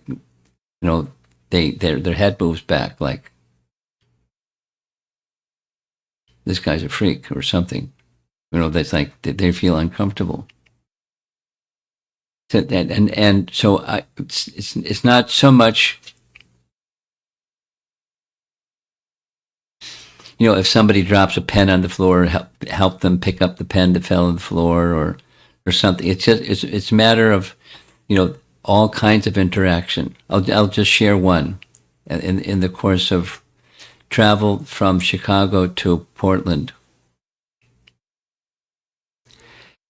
their head moves back, like, this guy's a freak or something. That's like, they feel uncomfortable. So, and so it's not so much, if somebody drops a pen on the floor, help them pick up the pen that fell on the floor or something. It's just, it's a matter of, all kinds of interaction. I'll just share one. In the course of travel from Chicago to Portland,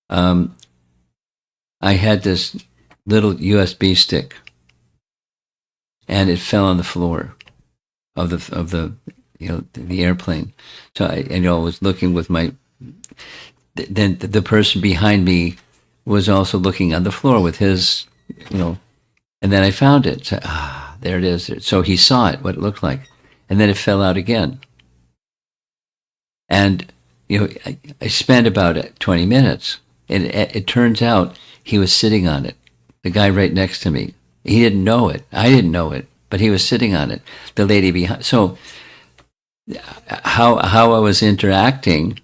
I had this little USB stick, and it fell on the floor of the airplane. So I was looking with my. Then the person behind me was also looking on the floor with his, and then I found it. So, there it is. So he saw it, what it looked like, and then it fell out again. And I spent about 20 minutes, and it turns out he was sitting on it. The guy right next to me, he didn't know it. I didn't know it, but he was sitting on it. The lady behind. So how I was interacting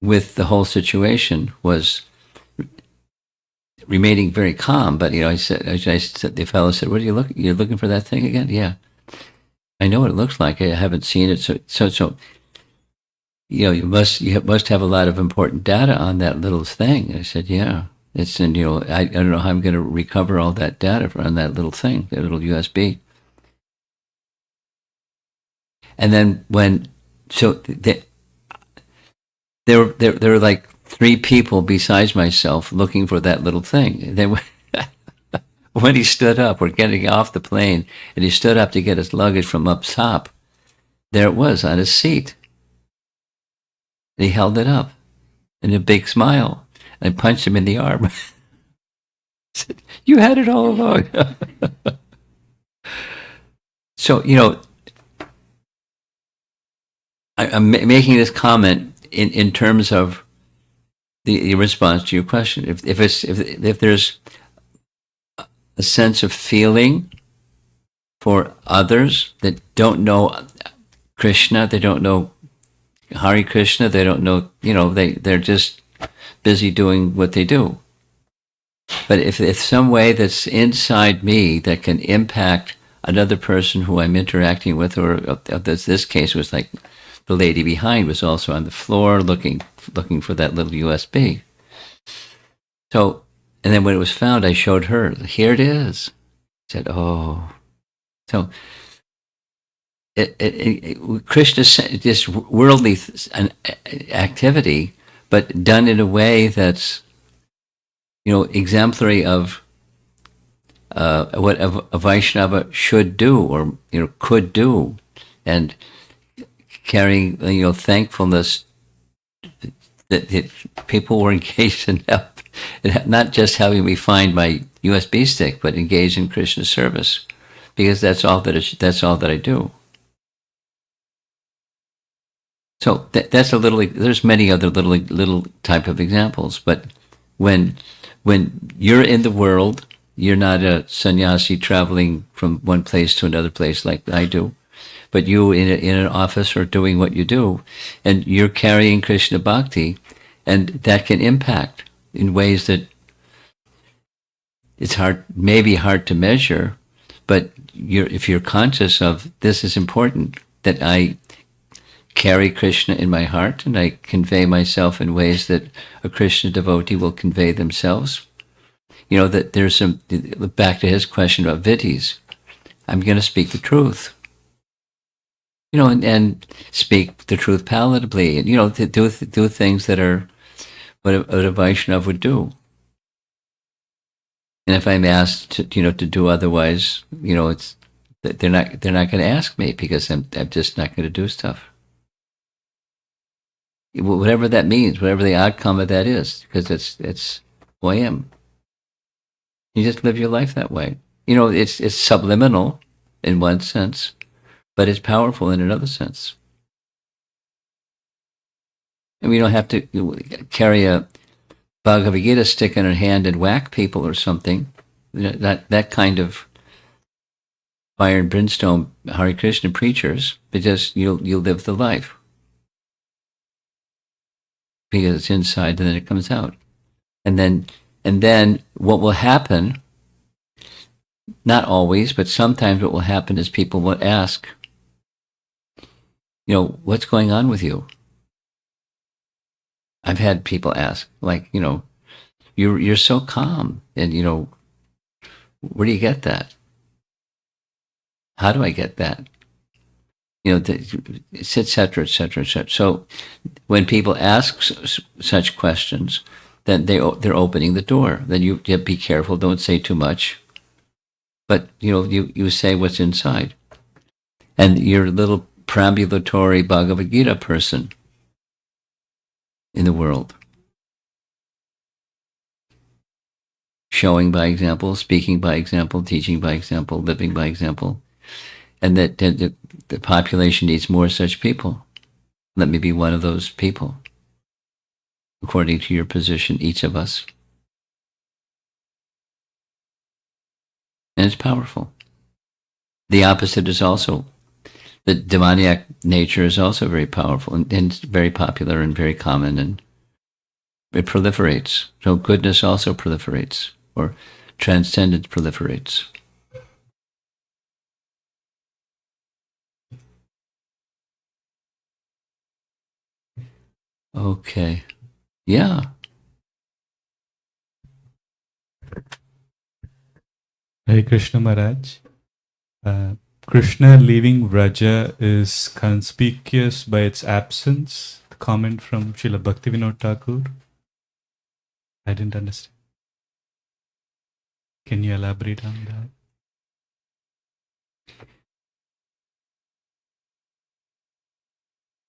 with the whole situation was remaining very calm. But I said, the fellow said, "What are you looking? You're looking for that thing again?" Yeah, I know what it looks like. I haven't seen it. So you must have a lot of important data on that little thing. I said, yeah. It's I don't know how I'm going to recover all that data on that little thing, that little USB. And then there were like 3 people besides myself looking for that little thing. And then when he stood up, we're getting off the plane, and he stood up to get his luggage from up top, there it was on his seat. And he held it up in a big smile. I punched him in the arm. Said, "You had it all along." So, I'm making this comment in terms of the response to your question. If there's a sense of feeling for others that don't know Krishna, they don't know Hare Krishna, they don't know, they're just busy doing what they do. But if some way that's inside me that can impact another person who I'm interacting with, or this case was like the lady behind was also on the floor looking for that little USB. So, and then when it was found, I showed her, here it is. I said, oh. So Krishna, this worldly activity, but done in a way that's, exemplary of what a Vaishnava should do, or could do, and carrying thankfulness that people were engaged in help, not just helping me find my USB stick, but engaged in Krishna service, because that's all that I do. So that's a little. There's many other little type of examples, but when you're in the world, you're not a sannyasi traveling from one place to another place like I do. but you in an office or doing what you do, and you're carrying Krishna Bhakti, and that can impact in ways that it's maybe hard to measure, but if you're conscious of this is important, that I carry Krishna in my heart and I convey myself in ways that a Krishna devotee will convey themselves. You know, that there's some, back to his question about vidhis, I'm going to speak the truth. You know, and speak the truth palatably, and, you know, to do things that are what a Vaishnav would do. And if I'm asked to, you know, to do otherwise, you know, it's they're not going to ask me because I'm just not going to do stuff. Whatever that means, whatever the outcome of that is, because it's who I am. You just live your life that way. You know, it's subliminal in one sense, but it's powerful in another sense. And we don't have to carry a Bhagavad Gita stick in our hand and whack people or something. That kind of fire and brimstone Hare Krishna preachers, but just you'll live the life. Because it's inside and then it comes out. And then what will happen, not always, but sometimes what will happen is people will ask, you know, what's going on with you? I've had people ask, like, you know, you're so calm, and, you know, where do you get that? How do I get that? You know, et cetera, et cetera, et cetera. So when people ask such questions, then they're opening the door. Then you be careful, don't say too much. But, you know, you say what's inside. And you're a little perambulatory Bhagavad Gita person in the world. Showing by example, speaking by example, teaching by example, living by example. And that the population needs more such people. Let me be one of those people, according to your position, each of us. And it's powerful. The opposite is also, the demoniac nature is also very powerful and very popular and very common, and it proliferates. So goodness also proliferates, or transcendence proliferates. Okay. Yeah. Hare Krishna Maharaj. Krishna leaving Vraja is conspicuous by its absence. The comment from Srila Bhaktivinoda Thakur. I didn't understand. Can you elaborate on that?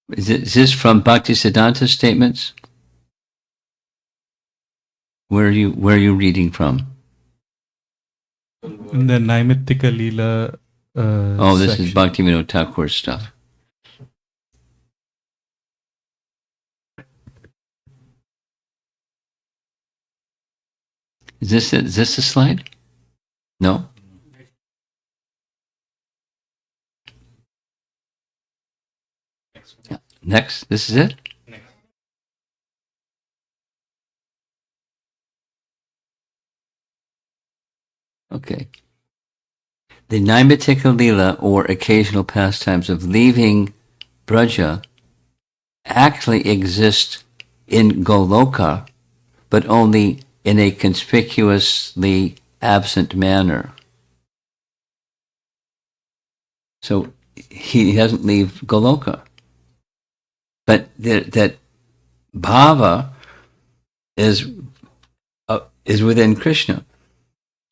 Is this from Bhaktisiddhanta's statements? Where are you reading from? In the Naimittika Leela This section. is Bhaktivinoda Thakur's stuff. Is this a slide? No? Next, this is it? Okay. The Naimittika Leela, or occasional pastimes of leaving Braja, actually exist in Goloka, but only in a conspicuously absent manner. So he doesn't leave Goloka. But that bhava is within Krishna.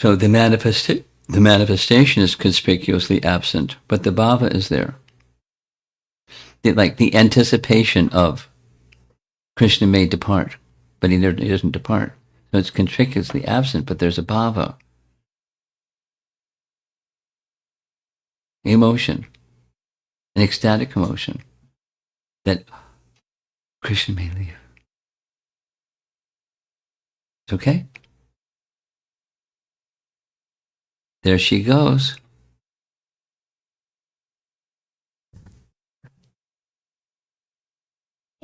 So the manifestation is conspicuously absent, but the bhava is there. Like the anticipation of Krishna may depart, but he doesn't depart. So it's conspicuously absent, but there's a bhava. Emotion, an ecstatic emotion, that Krishna may leave. It's okay. There she goes.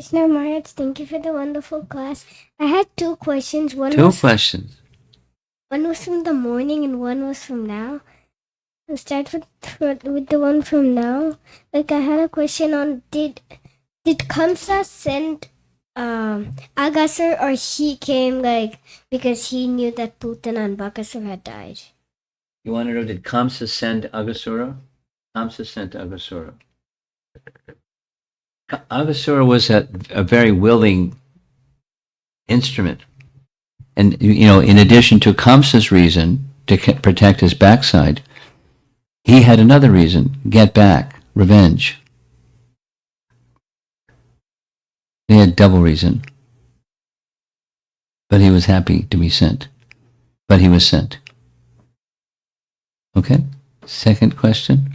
Krishna Maharaj, thank you for the wonderful class. I had two questions. Two questions. One was from the morning and one was from now. I'll start with the one from now. Like, I had a question on did Kamsa send Aghasur, or he came like because he knew that Putana and Bakasur had died? You want to know, did Kamsa send Aghasura? Kamsa sent Aghasura. Aghasura was a very willing instrument. And, you know, in addition to Kamsa's reason to protect his backside, he had another reason, get back, revenge. He had double reason. But he was happy to be sent. But he was sent. Okay? Second question?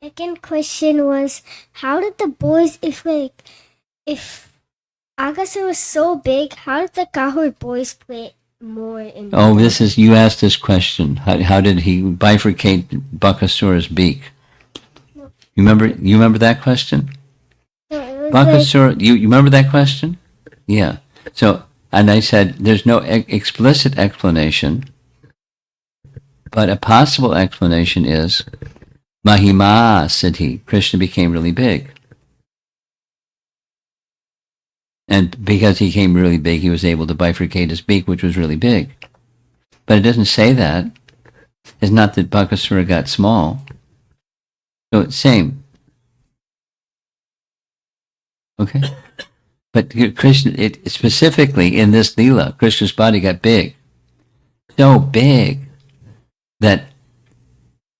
Second question was, how did the boys, if Aghasur was so big, how did the Kahur boys play more in? Oh, this is, you asked this question. How did he bifurcate Bakasura's beak? You remember that question? No, it was Bakasura, you remember that question? Yeah. So, and I said, there's no explicit explanation, but a possible explanation is, Mahima Siddhi, Krishna became really big. And because he became really big, he was able to bifurcate his beak, which was really big. But it doesn't say that. It's not that Bakasura got small. So it's same. Okay? But Krishna, specifically in this Leela, Krishna's body got big. So big that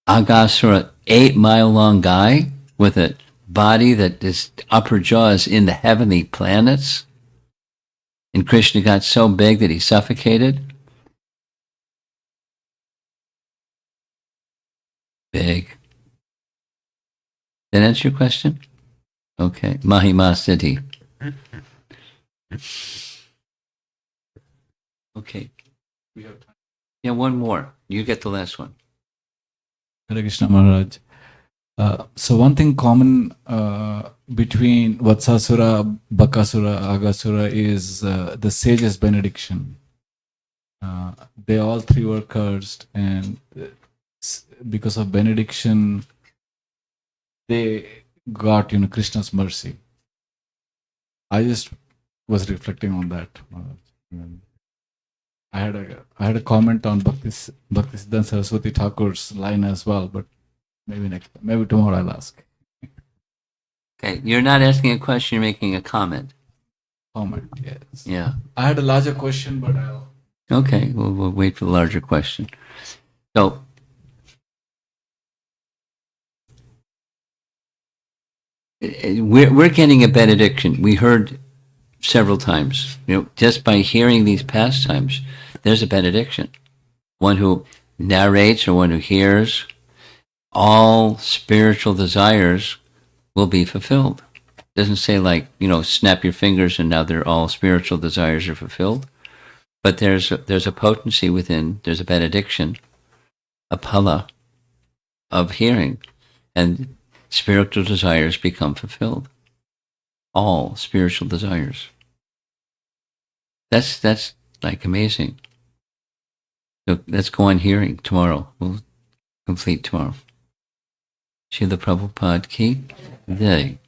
Aghasura, 8-mile long guy with a body that is upper jaw is in the heavenly planets, and Krishna got so big that he suffocated. Big. Did that answer your question? Okay. Mahima Siddhi. Okay. We have time. Yeah, one more. You get the last one. Hare Krishna Maharaj. So one thing common between Vatsasura, Bakasura, Aghasura is the sage's benediction. They all three were cursed, and because of benediction, they got Krishna's mercy. I just was reflecting on that. I had a comment on Bhaktisiddhanta Saraswati Thakur's line as well, but maybe tomorrow I'll ask. Okay, you're not asking a question, you're making a comment. Comment, yes. Yeah. I had a larger question, but I'll... Okay, we'll wait for the larger question. So, we're getting a benediction. We heard several times, just by hearing these pastimes, there's a benediction. One who narrates or one who hears, all spiritual desires will be fulfilled. It doesn't say like, snap your fingers and now they're all spiritual desires are fulfilled. But there's a potency within, there's a benediction, a phala of hearing, and spiritual desires become fulfilled. All spiritual desires. That's like amazing. So let's go on hearing tomorrow. We'll complete tomorrow. Srila Prabhupada ki jai.